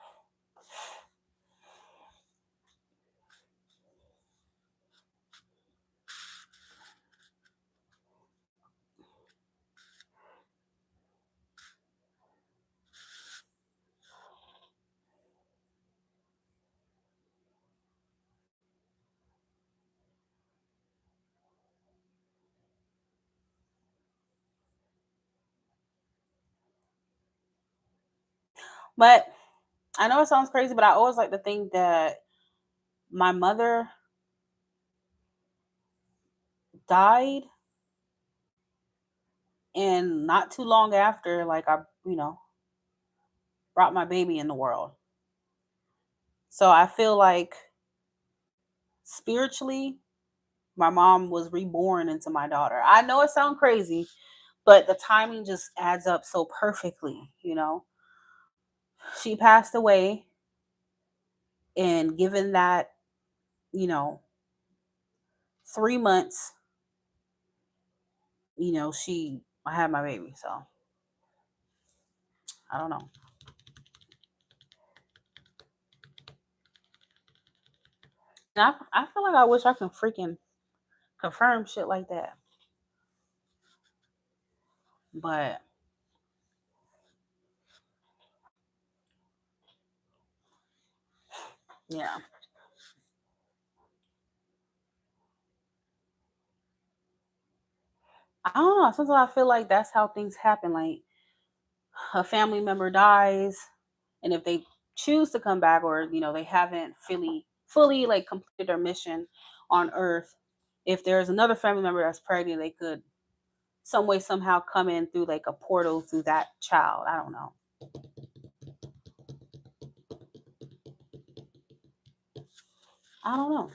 [SPEAKER 1] But I know it sounds crazy, but I always like to think that my mother died and not too long after, like I brought my baby in the world. So I feel like spiritually, my mom was reborn into my daughter. I know it sounds crazy, but the timing just adds up so perfectly. She passed away, and given that, you know, 3 months, I had my baby. So I don't know. And I feel like I wish I could freaking confirm shit like that. But yeah, I don't know. Sometimes I feel like that's how things happen. Like a family member dies, and if they choose to come back, or they haven't fully like completed their mission on Earth, if there's another family member that's pregnant, they could some way somehow come in through like a portal through that child. I don't know. I don't know.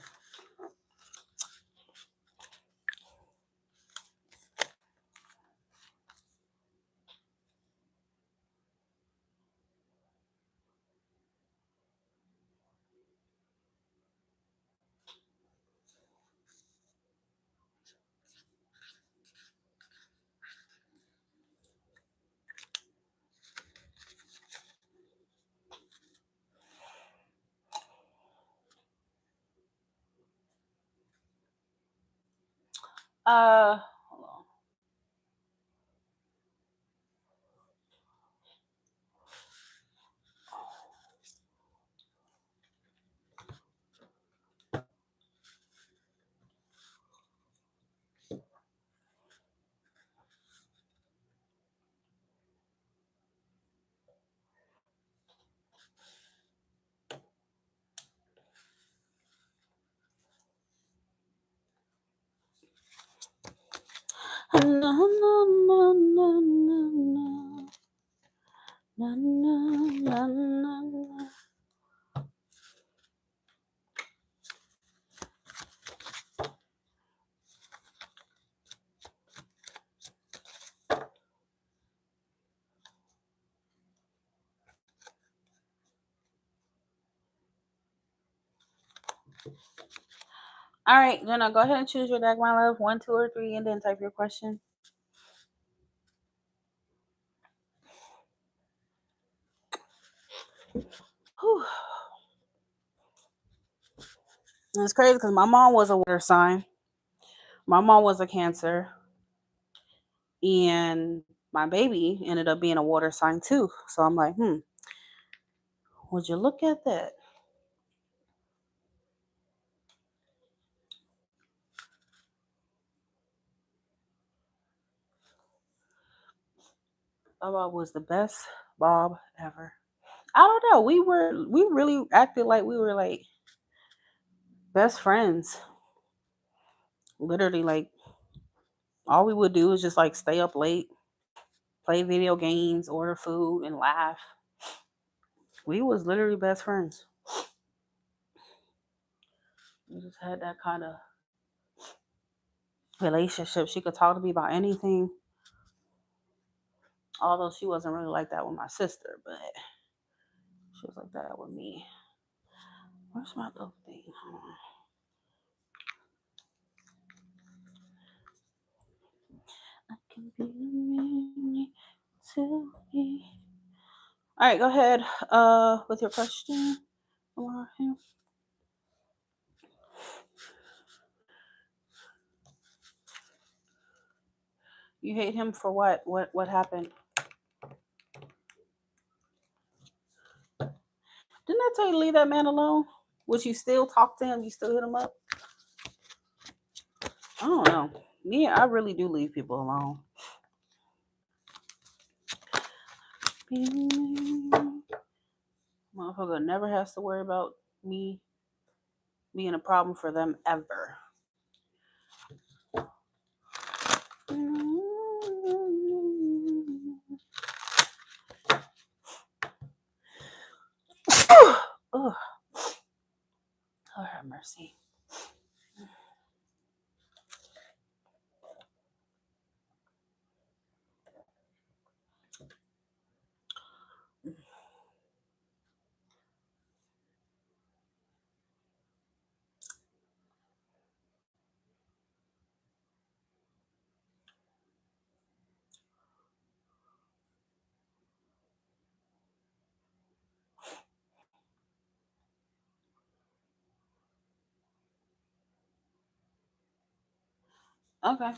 [SPEAKER 1] Hold on. All right, Jenna, go ahead and choose your deck, my love. 1, 2, or 3, and then type your question. Whew. It's crazy because my mom was a water sign. My mom was a Cancer. And my baby ended up being a water sign too. So I'm like, would you look at that? Bob was the best Bob ever. I don't know. We really acted like we were like best friends. Literally, like all we would do is just like stay up late, play video games, order food, and laugh. We was literally best friends. We just had that kind of relationship. She could talk to me about anything. Although she wasn't really like that with my sister, but she was like that with me. Where's my little thing? Hold on. I can be me to me. All right, go ahead. With your question. You hate him for what? What happened? Didn't I tell you to leave that man alone? Would you still talk to him? You still hit him up? I don't know. Me, I really do leave people alone. Motherfucker never has to worry about me being a problem for them ever. Oh, Lord have mercy. Okay.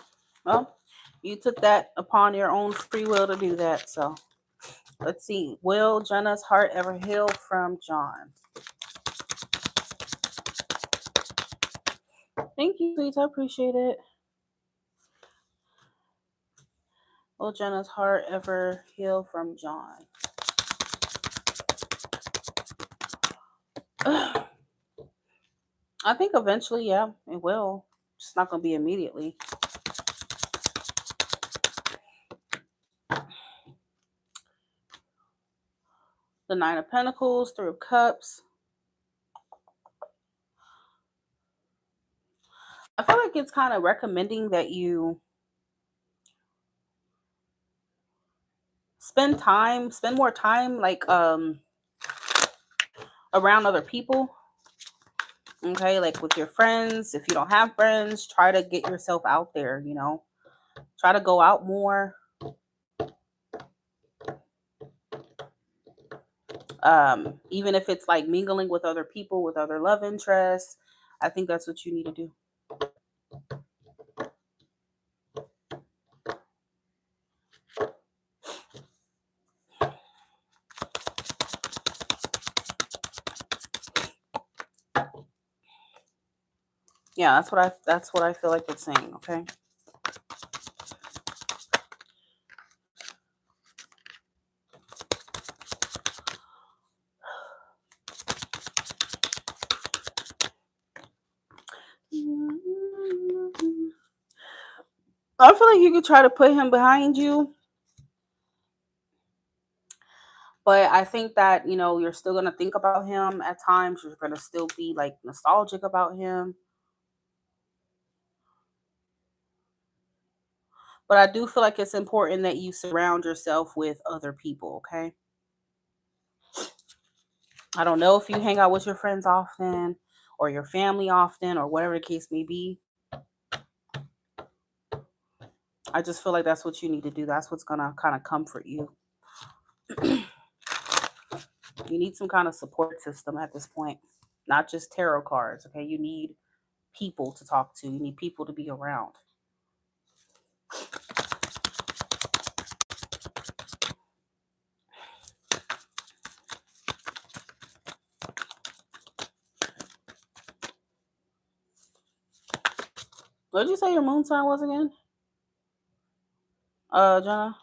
[SPEAKER 1] Well, you took that upon your own free will to do that. So let's see. Will Jenna's heart ever heal from John? Thank you, sweets. I appreciate it. Will Jenna's heart ever heal from John? I think eventually, yeah, it will. It's not going to be immediately. The Nine of Pentacles, Three of Cups. I feel like it's kind of recommending that you spend more time like around other people. Okay, like with your friends. If you don't have friends, try to get yourself out there, Try to go out more. Even if it's like mingling with other people, with other love interests, I think that's what you need to do. Yeah, that's what I feel like it's saying, okay? I feel like you could try to put him behind you, but I think that, you're still going to think about him at times. You're going to still be like nostalgic about him. But I do feel like it's important that you surround yourself with other people, okay? I don't know if you hang out with your friends often or your family often or whatever the case may be. I just feel like that's what you need to do. That's what's going to kind of comfort you. You need some kind of support system at this point, not just tarot cards, okay? You need people to talk to, you need people to be around. What did you say your moon sign was again? Jenna?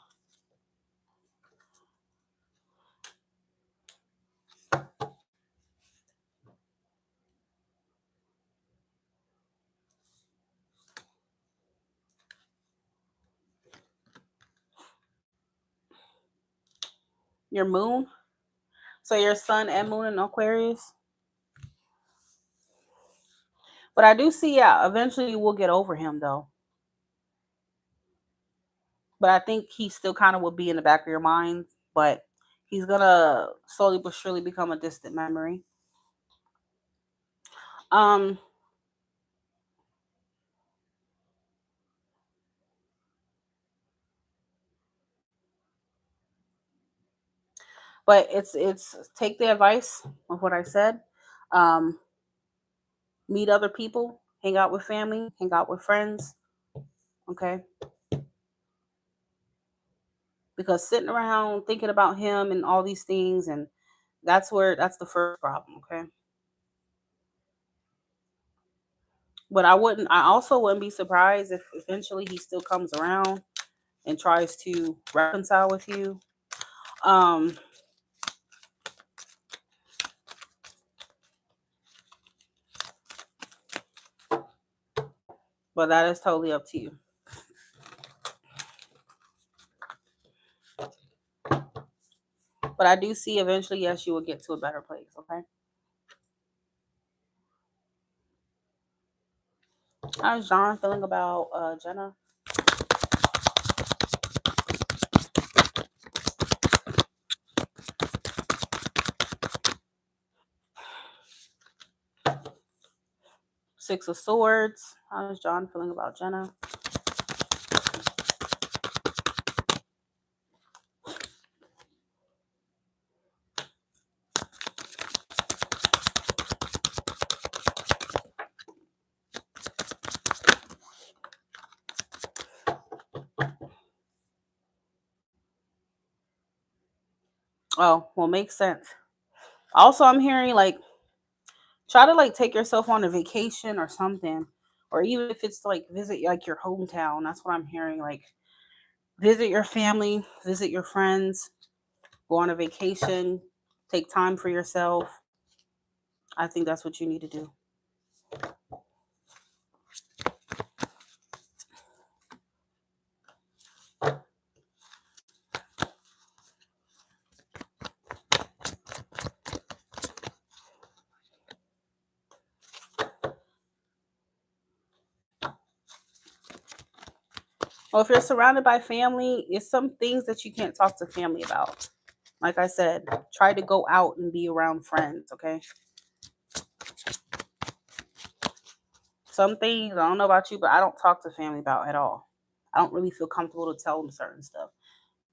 [SPEAKER 1] Your moon? So your sun and moon in Aquarius? But I do see, yeah, eventually you will get over him though. But I think he still kind of will be in the back of your mind, but he's gonna slowly but surely become a distant memory. Um, but it's take the advice of what I said. Um, Meet other people, hang out with family, hang out with friends, okay? Because sitting around thinking about him and all these things, and that's the first problem, okay? But I also wouldn't be surprised if eventually he still comes around and tries to reconcile with you. Um, but that is totally up to you. But I do see eventually, yes, you will get to a better place, okay? How's John feeling about Jenna? Six of Swords. How's John feeling about Jenna? Oh, well, makes sense. Also, I'm hearing like try to like take yourself on a vacation or something, or even if it's like visit like your hometown. That's what I'm hearing. Like visit your family, visit your friends, go on a vacation, take time for yourself. I think that's what you need to do. Well, if you're surrounded by family, it's some things that you can't talk to family about. Like I said, try to go out and be around friends, okay? Some things, I don't know about you, but I don't talk to family about at all. I don't really feel comfortable to tell them certain stuff.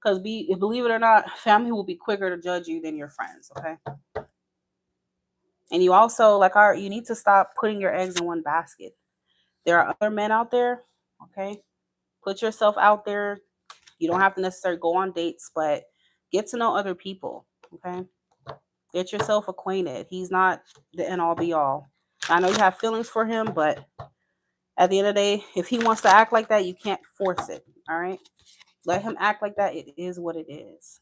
[SPEAKER 1] Because believe it or not, family will be quicker to judge you than your friends, okay? And you also, you need to stop putting your eggs in one basket. There are other men out there, okay? Put yourself out there. You don't have to necessarily go on dates, but get to know other people, okay? Get yourself acquainted. He's not the end all be all. I know you have feelings for him, but At the end of the day, if he wants to act like that, you can't force it. All right? Let him act like that. It is what it is.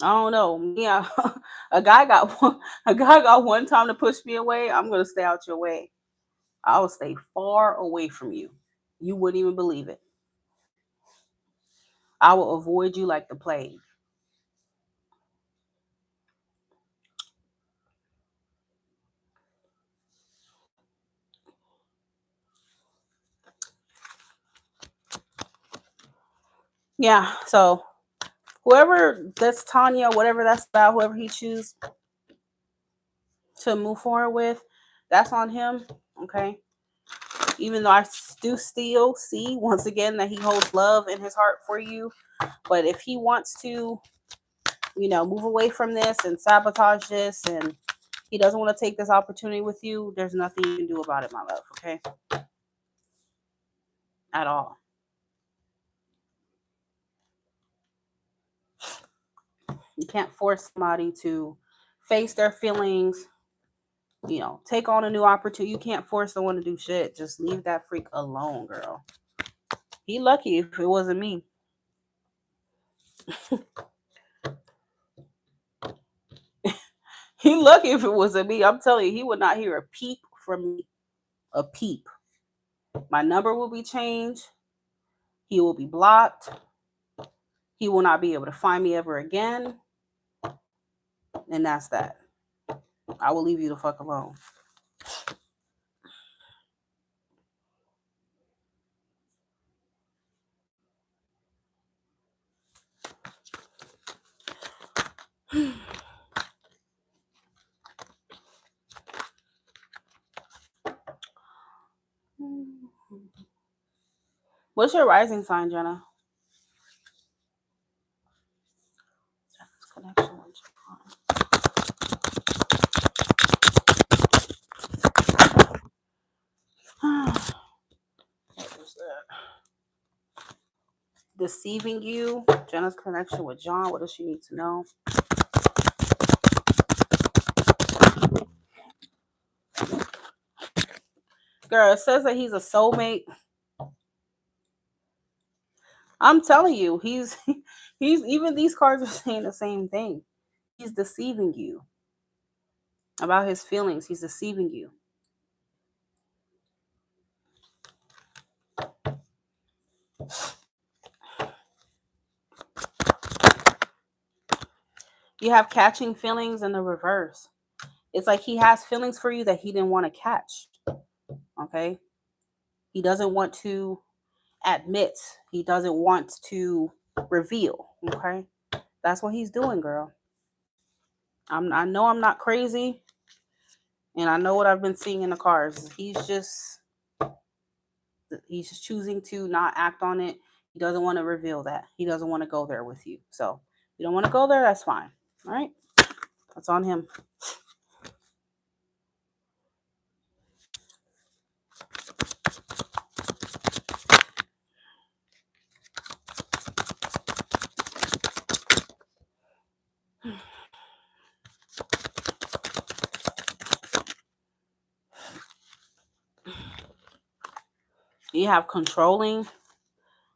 [SPEAKER 1] I don't know. Yeah, a guy got one time to push me away. I'm gonna stay out your way. I will stay far away from you. You wouldn't even believe it. I will avoid you like the plague. Yeah. So whoever that's Tanya, whatever that's about, whoever he chooses to move forward with, that's on him. Okay. Even though I do still see once again that he holds love in his heart for you, but if he wants to, move away from this and sabotage this, and he doesn't want to take this opportunity with you, there's nothing you can do about it, my love. Okay. At all. You can't force somebody to face their feelings, take on a new opportunity. You can't force someone to do shit. Just leave that freak alone, girl. He lucky if it wasn't me. He lucky if it wasn't me. I'm telling you, he would not hear a peep from me. A peep. My number will be changed. He will be blocked. He will not be able to find me ever again. And that's that. I will leave you the fuck alone. What's your rising sign, Jenna? Connection with John. What was that? Deceiving you. Jenna's connection with John. What does she need to know? Girl, it says that he's a soulmate. I'm telling you, he's even these cards are saying the same thing. He's deceiving you about his feelings. He's deceiving you. You have catching feelings in the reverse. It's like he has feelings for you that he didn't want to catch. Okay? He doesn't want to admit. He doesn't want to reveal. Okay? That's what he's doing, girl. I know I'm not crazy, and I know what I've been seeing in the cards. He's just choosing to not act on it. He doesn't want to reveal that. He doesn't want to go there with you. So if you don't want to go there, that's fine. All right? That's on him. You have controlling.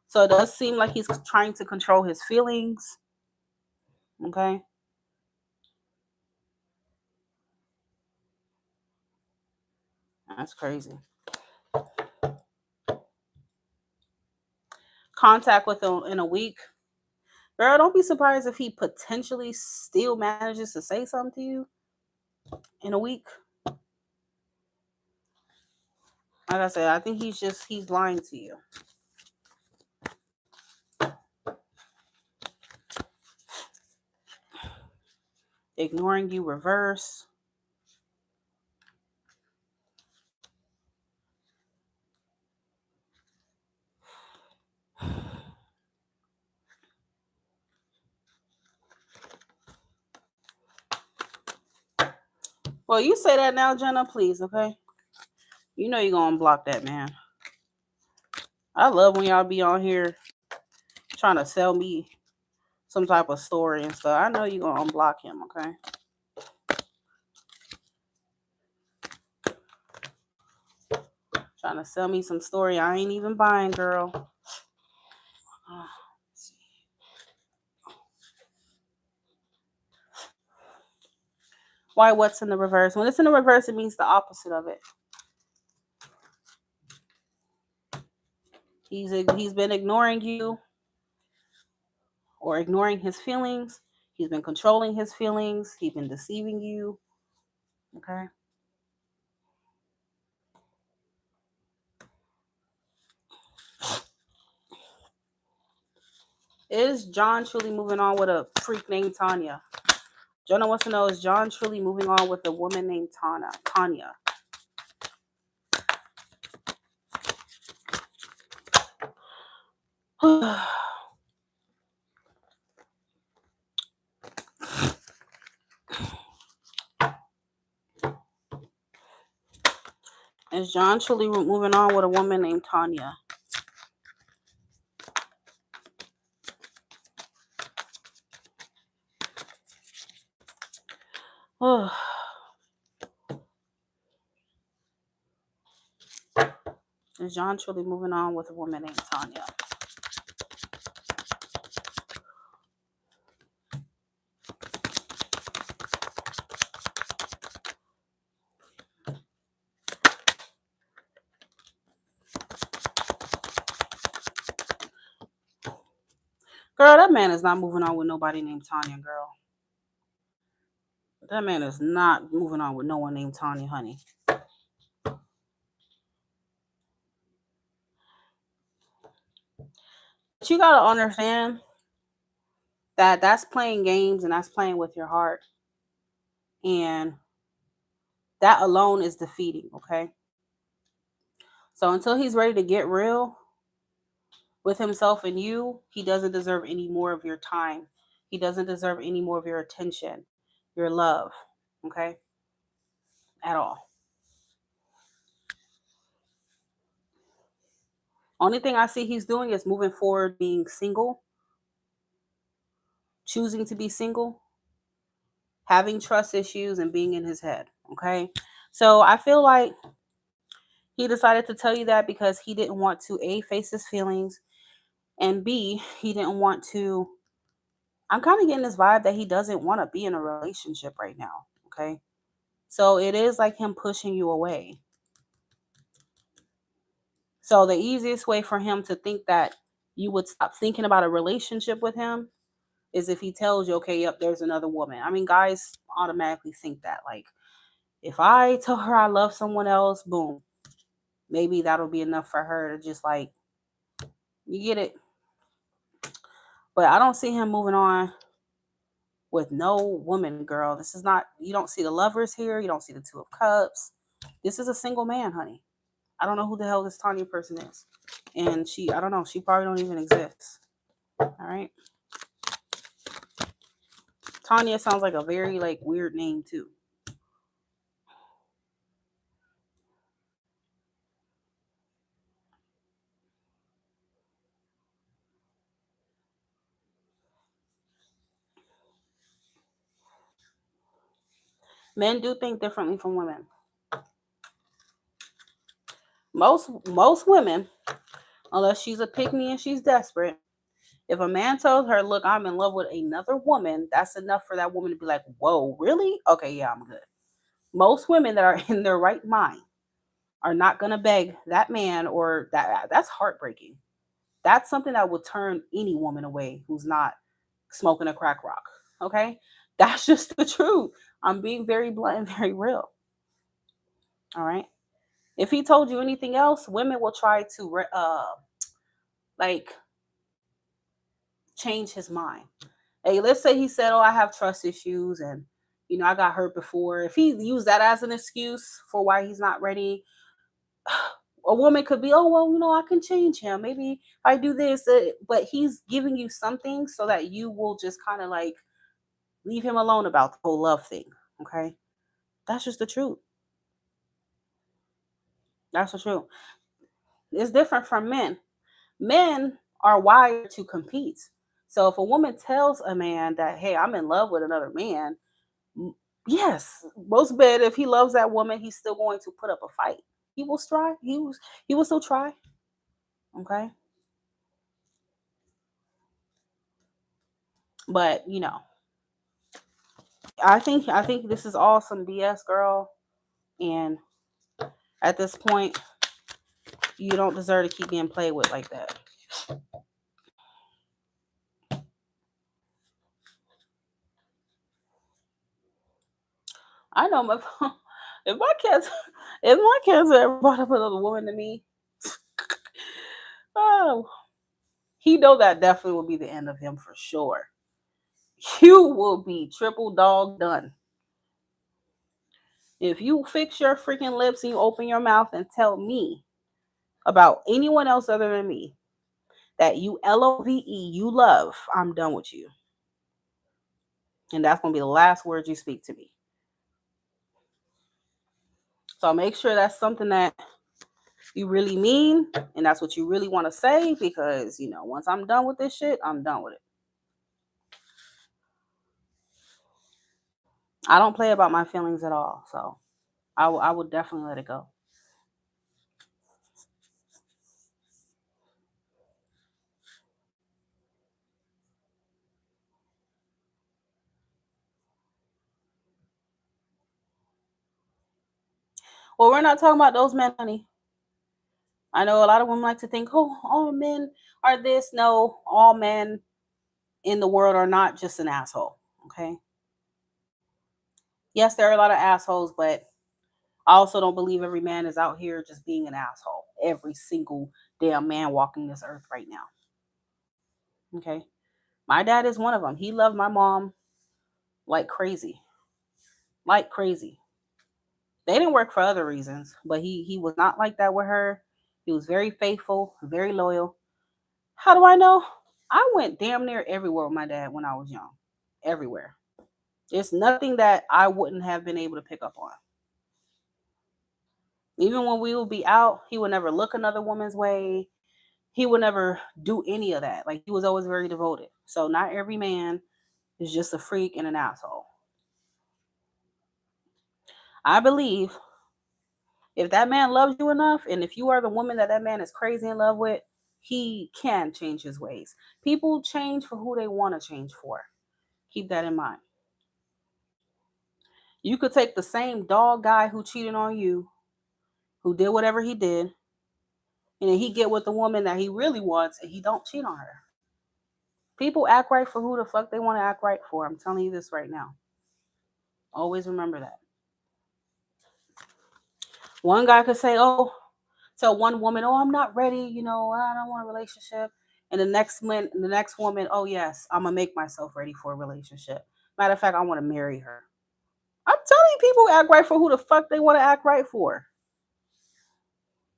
[SPEAKER 1] So it does seem like he's trying to control his feelings. Okay? That's crazy. Contact with him in a week. Girl, don't be surprised if he potentially still manages to say something to you in a week. Like I said, I think he's lying to you. Ignoring you, reverse. Well, you say that now, Jenna, please, okay? You know you're gonna block that man. I love when y'all be on here trying to sell me some type of story and stuff. I know you're gonna unblock him, okay? Trying to sell me some story I ain't even buying, girl. Why? What's in the reverse? When it's in the reverse, it means the opposite of it. He's been ignoring you or ignoring his feelings. He's been controlling his feelings. He's been deceiving you. Okay. Is John truly moving on with a freak named Tanya? Jonah wants to know, is John truly moving on with a woman named Tanya? Is John truly moving on with a woman named Tanya? Is John truly moving on with a woman named Tanya? Girl, that man is not moving on with nobody named Tanya, girl. That man is not moving on with no one named Tanya, honey. But you gotta understand that that's playing games and that's playing with your heart. And that alone is defeating, okay? So until he's ready to get real with himself and you, he doesn't deserve any more of your time. He doesn't deserve any more of your attention, your love, okay? At all. Only thing I see he's doing is moving forward, being single, choosing to be single, having trust issues, and being in his head, okay? So I feel like he decided to tell you that because he didn't want to A, face his feelings, and B, he didn't want to. I'm kind of getting this vibe that he doesn't want to be in a relationship right now, okay? So it is like him pushing you away. So the easiest way for him to think that you would stop thinking about a relationship with him is if he tells you, okay, yep, there's another woman. I mean, guys automatically think that. Like, if I tell her I love someone else, boom, maybe that'll be enough for her to just like, you get it. But I don't see him moving on with no woman, girl. This is not, you don't see the lovers here. You don't see the Two of Cups. This is a single man, honey. I don't know who the hell this Tanya person is. And I don't know, she probably don't even exist. All right. Tanya sounds like a very like weird name too. Men do think differently from women. Most women, unless she's a pick me and she's desperate, if a man tells her, look, I'm in love with another woman, that's enough for that woman to be like, whoa, really? Okay, yeah, I'm good. Most women that are in their right mind are not gonna beg that man, or that's heartbreaking. That's something that would turn any woman away who's not smoking a crack rock. Okay? That's just the truth. I'm being very blunt and very real. All right. If he told you anything else, women will try to like change his mind. Hey, let's say he said, "Oh, I have trust issues, and I got hurt before." If he used that as an excuse for why he's not ready, a woman could be, "Oh, well, I can change him. Maybe if I do this." But he's giving you something so that you will just kind of like leave him alone about the whole love thing. Okay, that's just the truth. That's the truth. It's different from men. Men are wired to compete. So if a woman tells a man that, hey, I'm in love with another man, yes, most men, if he loves that woman, he's still going to put up a fight. He will try. He will still try. Okay. But I think this is all some BS, girl. And at this point, you don't deserve to keep being played with like that. I know my if my kids if my kids ever brought up another woman to me, oh, he know that definitely will be the end of him for sure. You will be triple dog done. If you fix your freaking lips and you open your mouth and tell me about anyone else other than me that you love, you love, I'm done with you. And that's gonna be the last words you speak to me. So make sure that's something that you really mean and that's what you really want to say, because once I'm done with this shit, I'm done with it. I don't play about my feelings at all, so I would definitely let it go. Well, we're not talking about those men, honey. I know a lot of women like to think, oh, all men are this. No, all men in the world are not just an asshole. Okay. Yes, there are a lot of assholes, but I also don't believe every man is out here just being an asshole. Every single damn man walking this earth right now. Okay. My dad is one of them. He loved my mom like crazy. Like crazy. They didn't work for other reasons, but he was not like that with her. He was very faithful, very loyal. How do I know? I went damn near everywhere with my dad when I was young. Everywhere. There's nothing that I wouldn't have been able to pick up on. Even when we would be out, he would never look another woman's way. He would never do any of that. Like, he was always very devoted. So not every man is just a freak and an asshole. I believe if that man loves you enough, and if you are the woman that man is crazy in love with, he can change his ways. People change for who they want to change for. Keep that in mind. You could take the same dog guy who cheated on you, who did whatever he did, and then he get with the woman that he really wants, and he don't cheat on her. People act right for who the fuck they want to act right for. I'm telling you this right now. Always remember that. One guy could say, oh, tell one woman, oh, I'm not ready, I don't want a relationship. And the next woman, oh yes, I'm gonna make myself ready for a relationship. Matter of fact, I want to marry her. I'm telling you, people act right for who the fuck they want to act right for.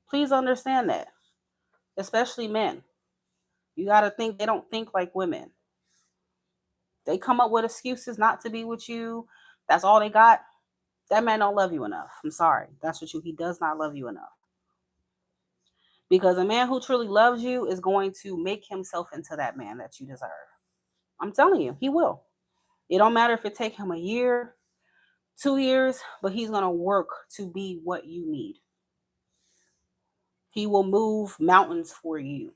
[SPEAKER 1] Please understand that. Especially men. You gotta think they don't think like women. They come up with excuses not to be with you. That's all they got. That man don't love you enough. I'm sorry. That's what he does not love you enough. Because a man who truly loves you is going to make himself into that man that you deserve. I'm telling you, he will. It don't matter if it take him a year, 2 years, but he's gonna work to be what you need. He will move mountains for you.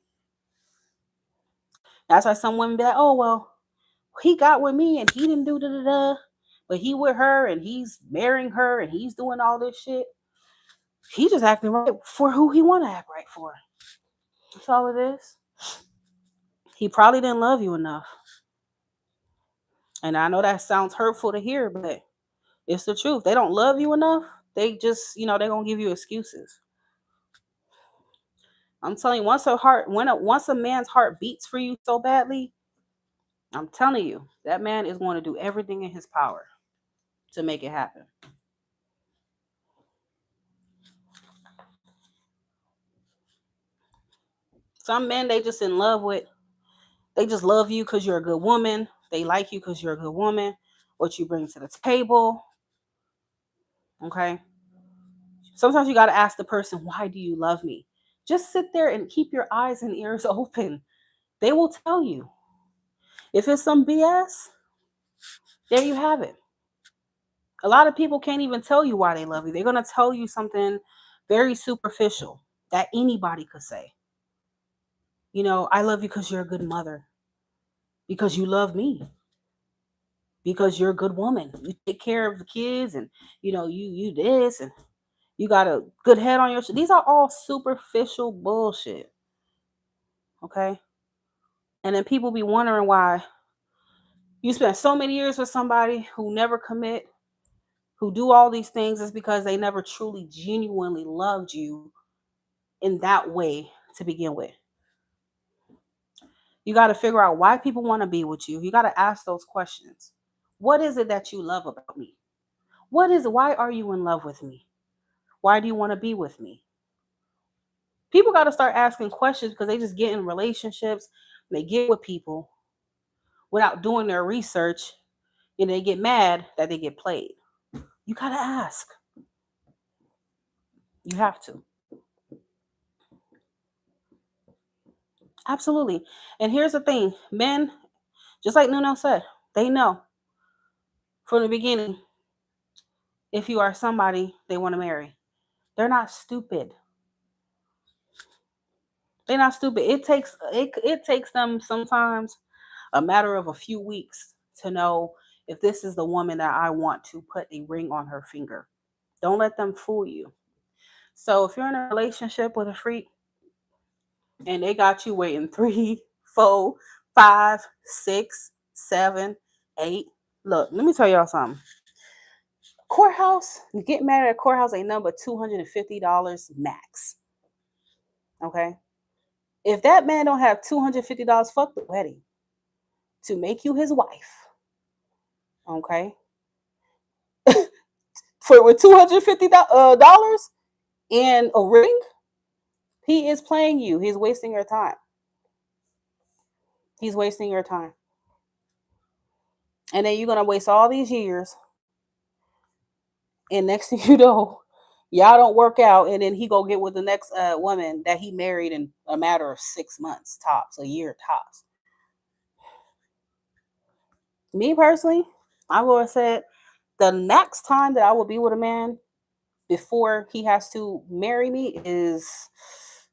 [SPEAKER 1] That's why some women be like, oh well, he got with me and he didn't do da da da, but he with her and he's marrying her and he's doing all this shit. He just acting right for who he want to act right for. That's all it is. He probably didn't love you enough. And I know that sounds hurtful to hear, but it's the truth. They don't love you enough. They just, they're gonna give you excuses. I'm telling you, once a man's heart beats for you so badly, I'm telling you, that man is going to do everything in his power to make it happen. Some men they just in love with, they just love you because you're a good woman. They like you because you're a good woman. What you bring to the table. Okay. Sometimes you got to ask the person, why do you love me? Just sit there and keep your eyes and ears open. They will tell you. If it's some BS, there you have it. A lot of people can't even tell you why they love you. They're going to tell you something very superficial that anybody could say. I love you because you're a good mother, because you love me, because you're a good woman. You take care of the kids, and you this, and you got a good head on your. These are all superficial bullshit. Okay, and then people be wondering why you spend so many years with somebody who never commit, who do all these things, is because they never truly, genuinely loved you in that way to begin with. You got to figure out why people want to be with you. You got to ask those questions. What is it that you love about me? Why are you in love with me? Why do you want to be with me? People got to start asking questions because they just get in relationships, they get with people without doing their research, and they get mad that they get played. You got to ask. You have to. Absolutely. And here's the thing, men, just like Nuno said, they know from the beginning if you are somebody they want to marry. They're not stupid. They're not stupid. It takes them sometimes a matter of a few weeks to know if this is the woman that I want to put a ring on her finger. Don't let them fool you. So if you're in a relationship with a freak and they got you waiting 3, 4, 5, 6, 7, 8. Look, let me tell y'all something. Courthouse, you get married at courthouse ain't nothing but $250 max. Okay? If that man don't have $250, fuck the wedding to make you his wife. Okay? For with $250 and a ring, he is playing you. He's wasting your time. He's wasting your time. And then you're gonna waste all these years. And next thing you know, y'all don't work out, and then he go get with the next woman that he married in a matter of 6 months tops, a year tops. Me personally, I would have said the next time that I will be with a man before he has to marry me is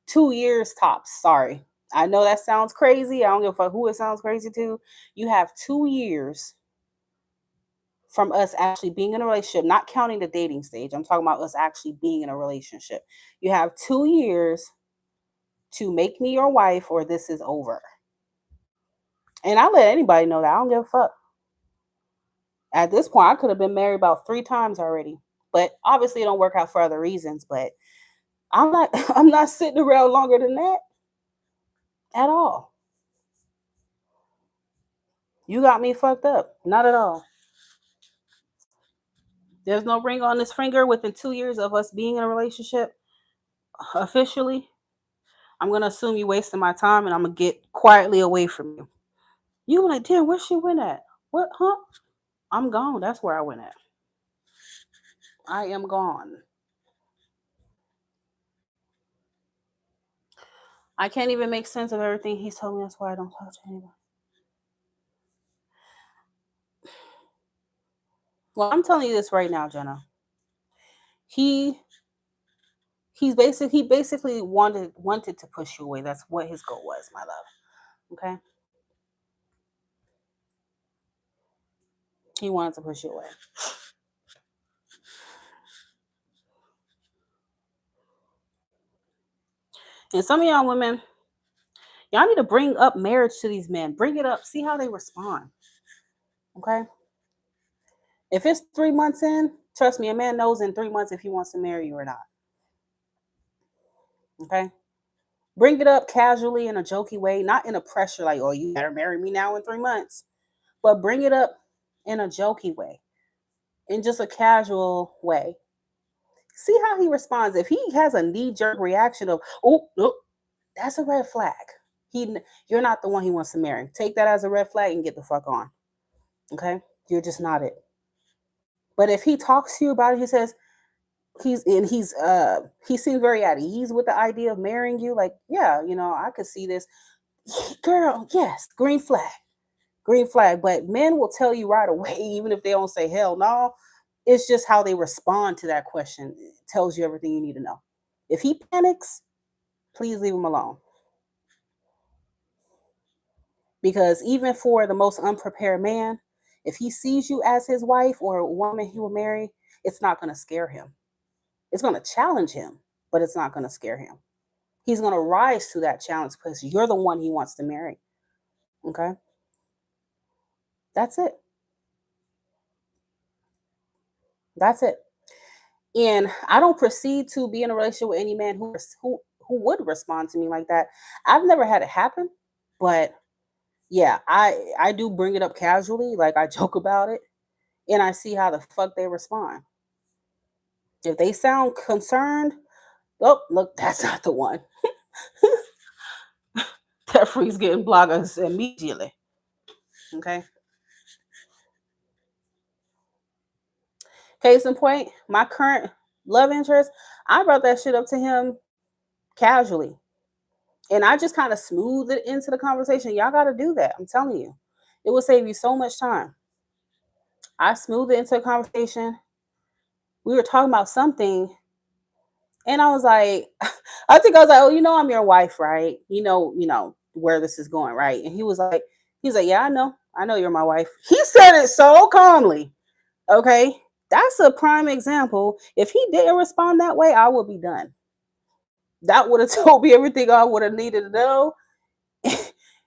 [SPEAKER 1] 2 years tops. Sorry. I know that sounds crazy. I don't give a fuck who it sounds crazy to. You have 2 years from us actually being in a relationship, not counting the dating stage. I'm talking about us actually being in a relationship. You have 2 years to make me your wife or this is over. And I let anybody know that. I don't give a fuck. At this point, I could have been married about 3 times already. But obviously it don't work out for other reasons. But I'm not I'm not sitting around longer than that at all. You got me fucked up. Not at all. There's no ring on this finger within 2 years of us being in a relationship officially. I'm gonna assume you wasting my time and I'm gonna get quietly away from you. You like, damn, where she went at? What, huh? I'm gone. That's where I went at. I am gone. I can't even make sense of everything he's told me. That's why I don't talk to anybody. Well, I'm telling you this right now, Jenna. He he basically wanted to push you away. That's what his goal was, my love. Okay? He wanted to push you away. And some of y'all women, y'all need to bring up marriage to these men. Bring it up. See how they respond. Okay? If it's 3 months in, trust me, a man knows in 3 months if he wants to marry you or not. Okay? Bring it up casually in a jokey way, not in a pressure like, oh, you better marry me now in 3 months. But bring it up in a jokey way, in just a casual way. See how he responds. If he has a knee-jerk reaction of, oh, no, that's a red flag. You're not the one he wants to marry. Take that as a red flag and get the fuck on. Okay? You're just not it. But if he talks to you about it, he says, he seems very at ease with the idea of marrying you. Like, yeah, I could see this. Girl, yes, green flag. green flag. But men will tell you right away, even if they don't say hell no. It's just how they respond to that question. It tells you everything you need to know. If he panics, please leave him alone. Because even for the most unprepared man, if he sees you as his wife or a woman he will marry, it's not going to scare him. It's going to challenge him, but it's not going to scare him. He's going to rise to that challenge because you're the one he wants to marry. Okay? That's it. That's it. And I don't proceed to be in a relationship with any man who would respond to me like that. I've never had it happen, but yeah, I do bring it up casually, like I joke about it, and I see how the fuck they respond. If they sound concerned, oh look, that's not the one. That freak's getting blocked immediately. Okay. Case in point, my current love interest, I brought that shit up to him casually. And I just kind of smoothed it into the conversation. Y'all got to do that. I'm telling you. It will save you so much time. I smoothed it into a conversation. We were talking about something, and I was like, I think I was like, oh, I'm your wife, right? Where this is going, right? And he's like, yeah, I know you're my wife. He said it so calmly. Okay, that's a prime example. If he didn't respond that way, I would be done. That would have told me everything I would have needed to know,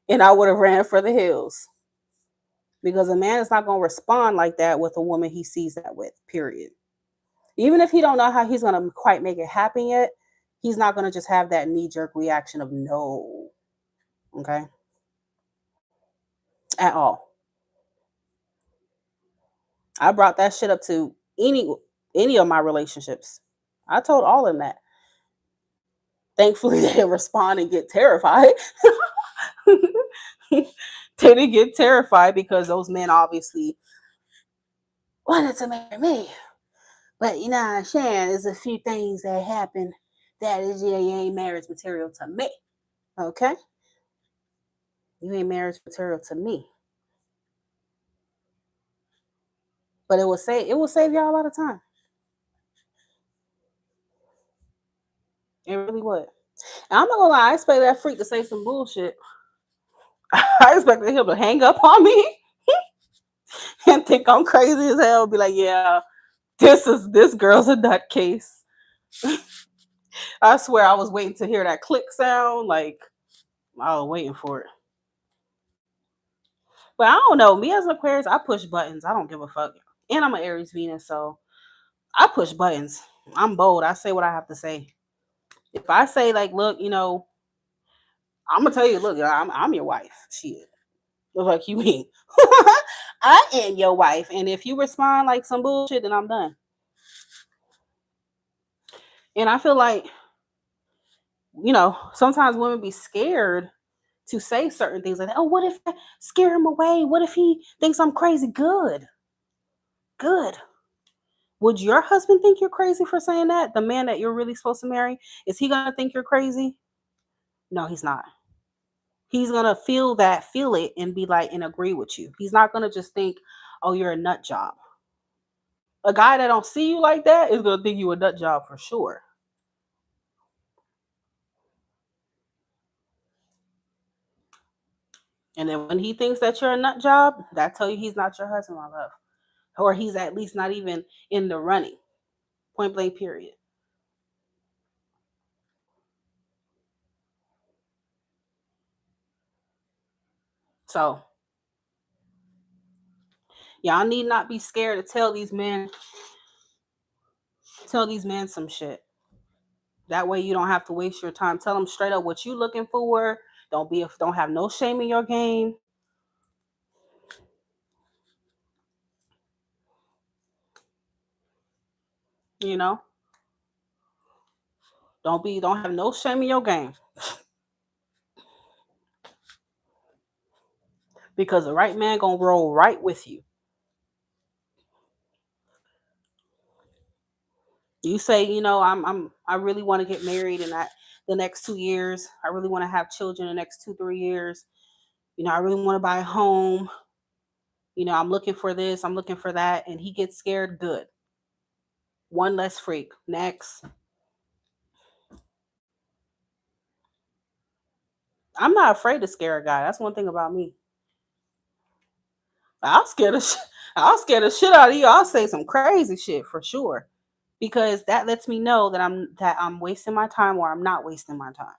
[SPEAKER 1] and I would have ran for the hills. Because a man is not going to respond like that with a woman he sees that with. Period. Even if he don't know how he's going to quite make it happen yet, he's not going to just have that knee jerk reaction of no. Okay, at all. I brought that shit up to any of my relationships. I told all of them that. Thankfully, they didn't respond and get terrified. They didn't get terrified because those men obviously wanted to marry me. But Shan, there's a few things that happen that is, yeah, you ain't marriage material to me. Okay? You ain't marriage material to me. But it will save y'all a lot of time. It really would. And I'm not gonna lie, I expected that freak to say some bullshit. I expected him to hang up on me and think I'm crazy as hell. Be like, yeah, this girl's a nutcase. I swear I was waiting to hear that click sound. Like I was waiting for it. But I don't know. Me as an Aquarius, I push buttons. I don't give a fuck. And I'm an Aries Venus, so I push buttons. I'm bold. I say what I have to say. If I say like, look, I'm gonna tell you, look, I'm your wife. Shit. The fuck you mean? I am your wife. And if you respond like some bullshit, then I'm done. And I feel like, sometimes women be scared to say certain things like, oh, what if I scare him away? What if he thinks I'm crazy? Good. Good. Would your husband think you're crazy for saying that? The man that you're really supposed to marry? Is he gonna think you're crazy? No, he's not. He's gonna feel it, and be like, and agree with you. He's not gonna just think, oh, you're a nut job. A guy that don't see you like that is gonna think you a nut job for sure. And then when he thinks that you're a nut job, that tell you he's not your husband, my love. Or he's at least not even in the running. Point blank, period. So y'all need not be scared to tell these men some shit. That way you don't have to waste your time. Tell them straight up what you looking for. Don't have no shame in your game. You know? Don't have no shame in your game. Because the right man gonna roll right with you. You say, I really want to get married in the next 2 years. I really want to have children in the next 2, 3 years. I really want to buy a home. I'm looking for this, I'm looking for that, and he gets scared. Good. One less freak. Next. I'm not afraid to scare a guy. That's one thing about me. I'll scare the I'll scare the shit out of you. I'll say some crazy shit for sure, because that lets me know that I'm wasting my time or I'm not wasting my time.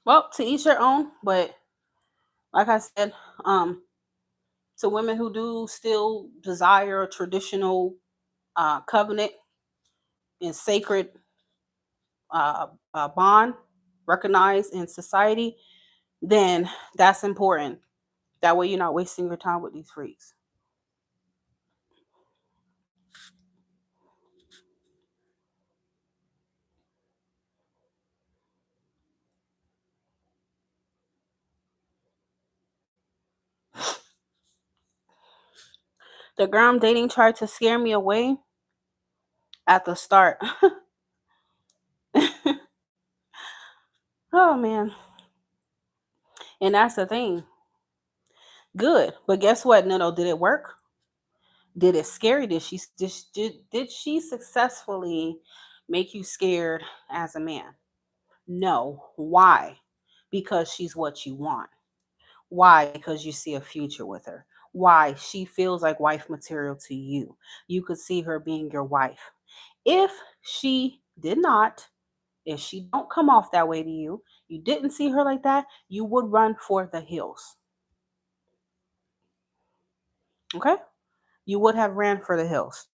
[SPEAKER 1] Well, to each their own, but like I said, um, to women who do still desire a traditional covenant and sacred bond recognized in society, then that's important. That way, you're not wasting your time with these freaks. The girl I'm dating tried to scare me away at the start. Oh man, and that's the thing. Good, but guess what? No, no. Did it work? Did it scary? Did she successfully make you scared as a man? No. Why? Because she's what you want. Why? Because you see a future with her. Why? She feels like wife material to you. You could see her being your wife. If she did not, if she don't come off that way to you, you didn't see her like that, you would run for the hills. Okay? You would have ran for the hills.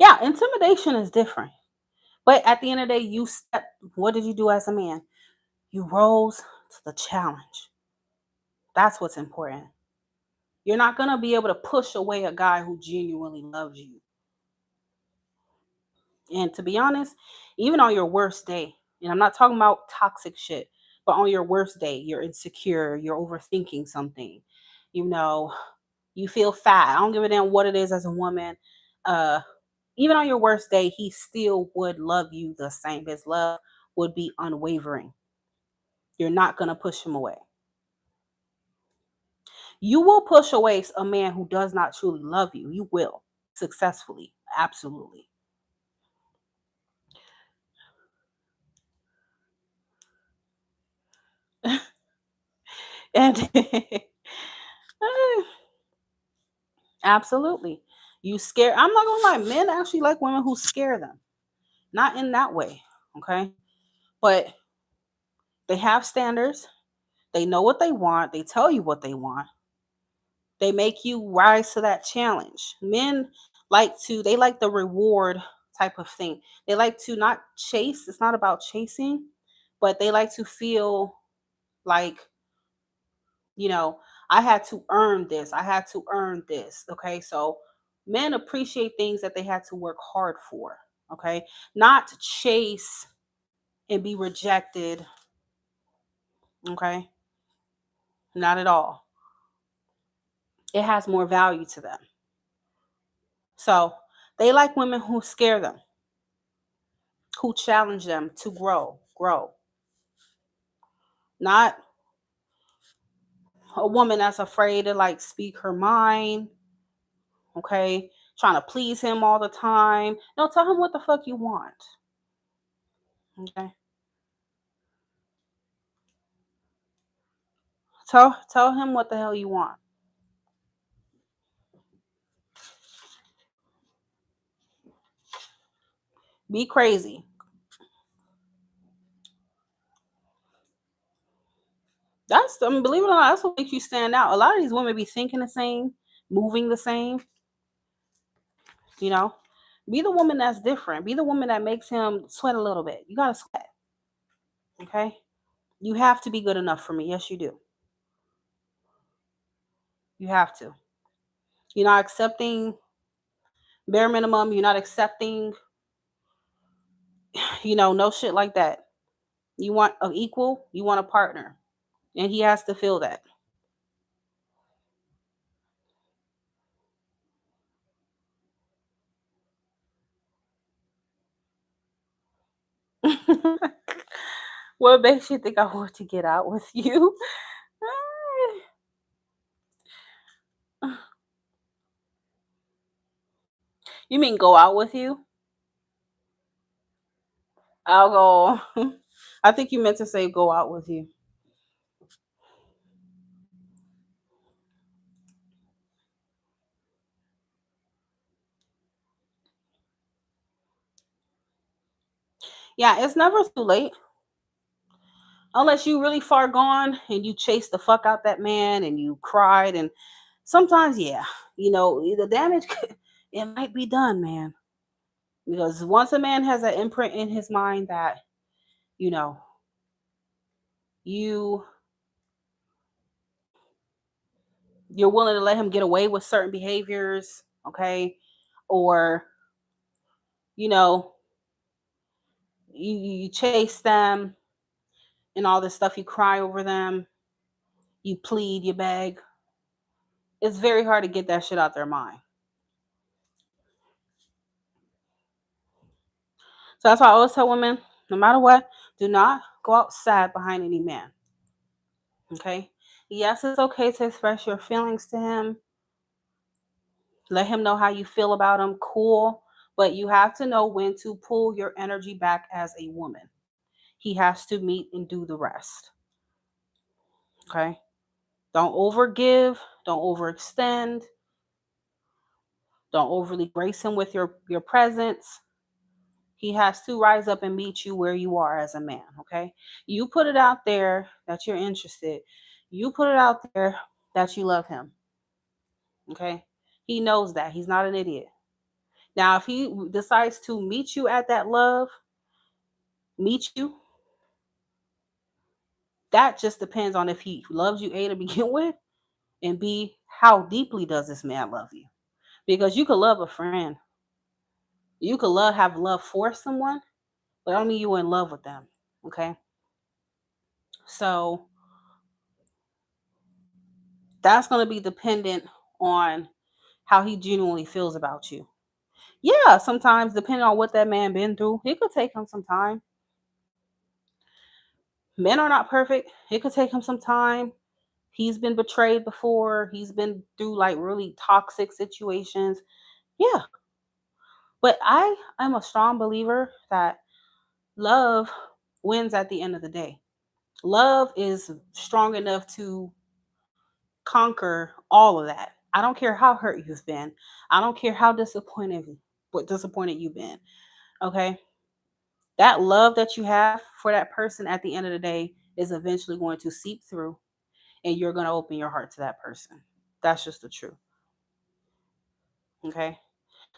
[SPEAKER 1] Yeah, intimidation is different. But at the end of the day, what did you do as a man? You rose to the challenge. That's what's important. You're not going to be able to push away a guy who genuinely loves you. And to be honest, even on your worst day, and I'm not talking about toxic shit, but on your worst day, you're insecure, you're overthinking something, you know, you feel fat. I don't give a damn what it is as a woman. Uh, Even on your worst day, he still would love you the same. His love would be unwavering. You're not going to push him away. You will push away a man who does not truly love you. You will successfully. Absolutely. And absolutely. You scare. I'm not gonna lie. Men actually like women who scare them. Not in that way. Okay. But they have standards. They know what they want. They tell you what they want. They make you rise to that challenge. Men they like the reward type of thing. They like to not chase. It's not about chasing, but they like to feel like, you know, I had to earn this. I had to earn this. Okay. So men appreciate things that they had to work hard for. Okay. Not to chase and be rejected. Okay. Not at all. It has more value to them. So they like women who scare them, who challenge them to grow. Not a woman that's afraid to like speak her mind, okay? Trying to please him all the time. No, tell him what the fuck you want. Okay. Tell him what the hell you want. Be crazy. Believe it or not, that's what makes you stand out. A lot of these women be thinking the same, moving the same, you know. Be the woman that's different. Be the woman that makes him sweat a little bit. You gotta sweat. Okay. You have to be good enough for me. Yes, you do. You have to. You're not accepting bare minimum. You're not accepting, no shit like that. You want an equal, you want a partner. And he has to feel that. What makes you think I want to get out with you? You mean go out with you? I'll go. I think you meant to say go out with you. Yeah, it's never too late. Unless you really far gone and you chased the fuck out that man and you cried and sometimes yeah, the damage it might be done, man. Because once a man has an imprint in his mind that, you know, you you're willing to let him get away with certain behaviors, okay? Or, you know, you chase them and all this stuff, you cry over them, you plead, you beg. It's very hard to get that shit out their mind. So that's why I always tell women, no matter what, do not go out sad behind any man. Okay? Yes, it's okay to express your feelings to him. Let him know how you feel about him. Cool. But you have to know when to pull your energy back as a woman. He has to meet and do the rest. Okay? Don't overgive. Don't overextend. Don't overly grace him with your presence. He has to rise up and meet you where you are as a man, okay? You put it out there that you're interested. You put it out there that you love him, okay? He knows that. He's not an idiot. Now, if he decides to meet you at that love, meet you, that just depends on if he loves you, A, to begin with, and B, how deeply does this man love you? Because you could love a friend. You could have love for someone, but I don't mean you in love with them, okay? So that's going to be dependent on how he genuinely feels about you. Yeah, sometimes depending on what that man been through, it could take him some time. Men are not perfect. It could take him some time. He's been betrayed before. He's been through like really toxic situations. Yeah. But I am a strong believer that love wins at the end of the day. Love is strong enough to conquer all of that. I don't care how hurt you've been. I don't care how disappointed you've been. Okay? That love that you have for that person at the end of the day is eventually going to seep through and you're going to open your heart to that person. That's just the truth. Okay?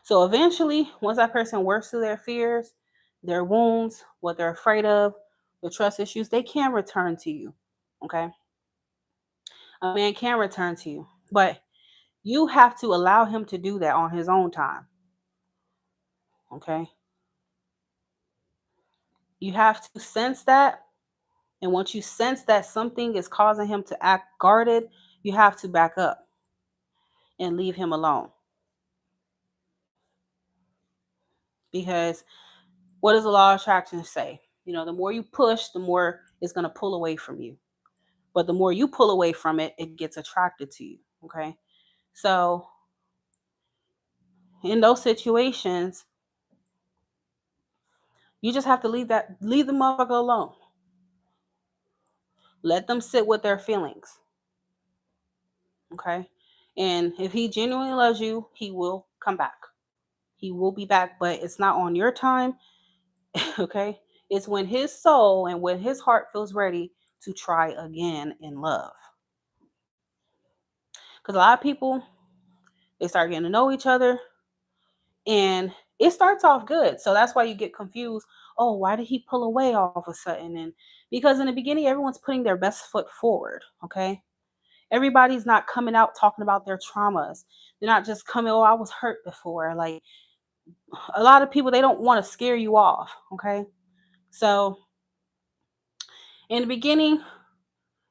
[SPEAKER 1] So eventually, once that person works through their fears, their wounds, what they're afraid of, the trust issues, they can return to you. Okay? A man can return to you. But you have to allow him to do that on his own time. Okay? You have to sense that. And once you sense that something is causing him to act guarded, you have to back up and leave him alone. Because what does the law of attraction say? The more you push, the more it's going to pull away from you. But the more you pull away from it, it gets attracted to you. Okay? So in those situations, you just have to leave the motherfucker alone. Let them sit with their feelings. Okay? And if he genuinely loves you, he will come back. He will be back, but it's not on your time. Okay? It's when his soul and when his heart feels ready to try again in love. Because a lot of people, they start getting to know each other and it starts off good. So that's why you get confused. Oh, why did he pull away all of a sudden? And because in the beginning, everyone's putting their best foot forward. Okay? Everybody's not coming out talking about their traumas. They're not just coming, oh, I was hurt before. Like a lot of people, they don't want to scare you off. Okay? So in the beginning,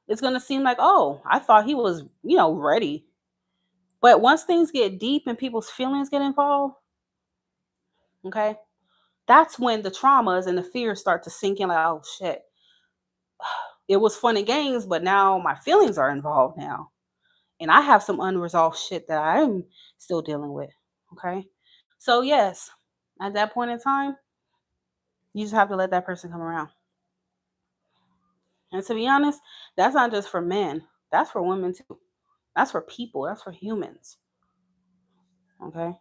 [SPEAKER 1] it's going to seem like, oh, I thought he was, ready. But once things get deep and people's feelings get involved, okay, that's when the traumas and the fears start to sink in, like, oh shit, it was fun and games, but now my feelings are involved now. And I have some unresolved shit that I'm still dealing with. Okay. So, yes, at that point in time, you just have to let that person come around. And to be honest, that's not just for men, that's for women too. That's for people, that's for humans. Okay.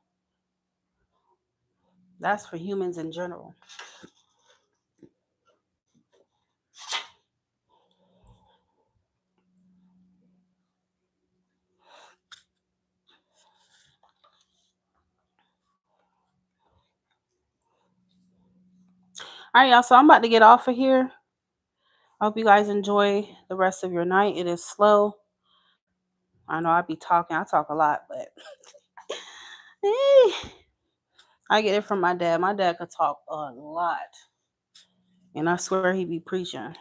[SPEAKER 1] That's for humans in general. All right, y'all. So I'm about to get off of here. I hope you guys enjoy the rest of your night. It is slow. I know I be talking. I talk a lot, but I get it from my dad. My dad could talk a lot. And I swear he be preaching.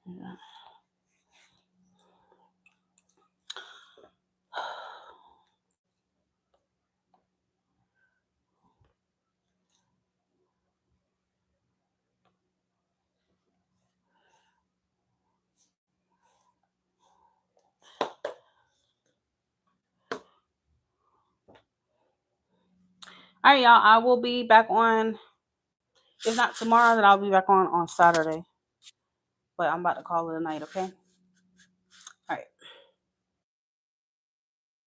[SPEAKER 1] Yeah. All right, y'all. I will be back on. If not tomorrow, then I'll be back on Saturday. But I'm about to call it a night, okay?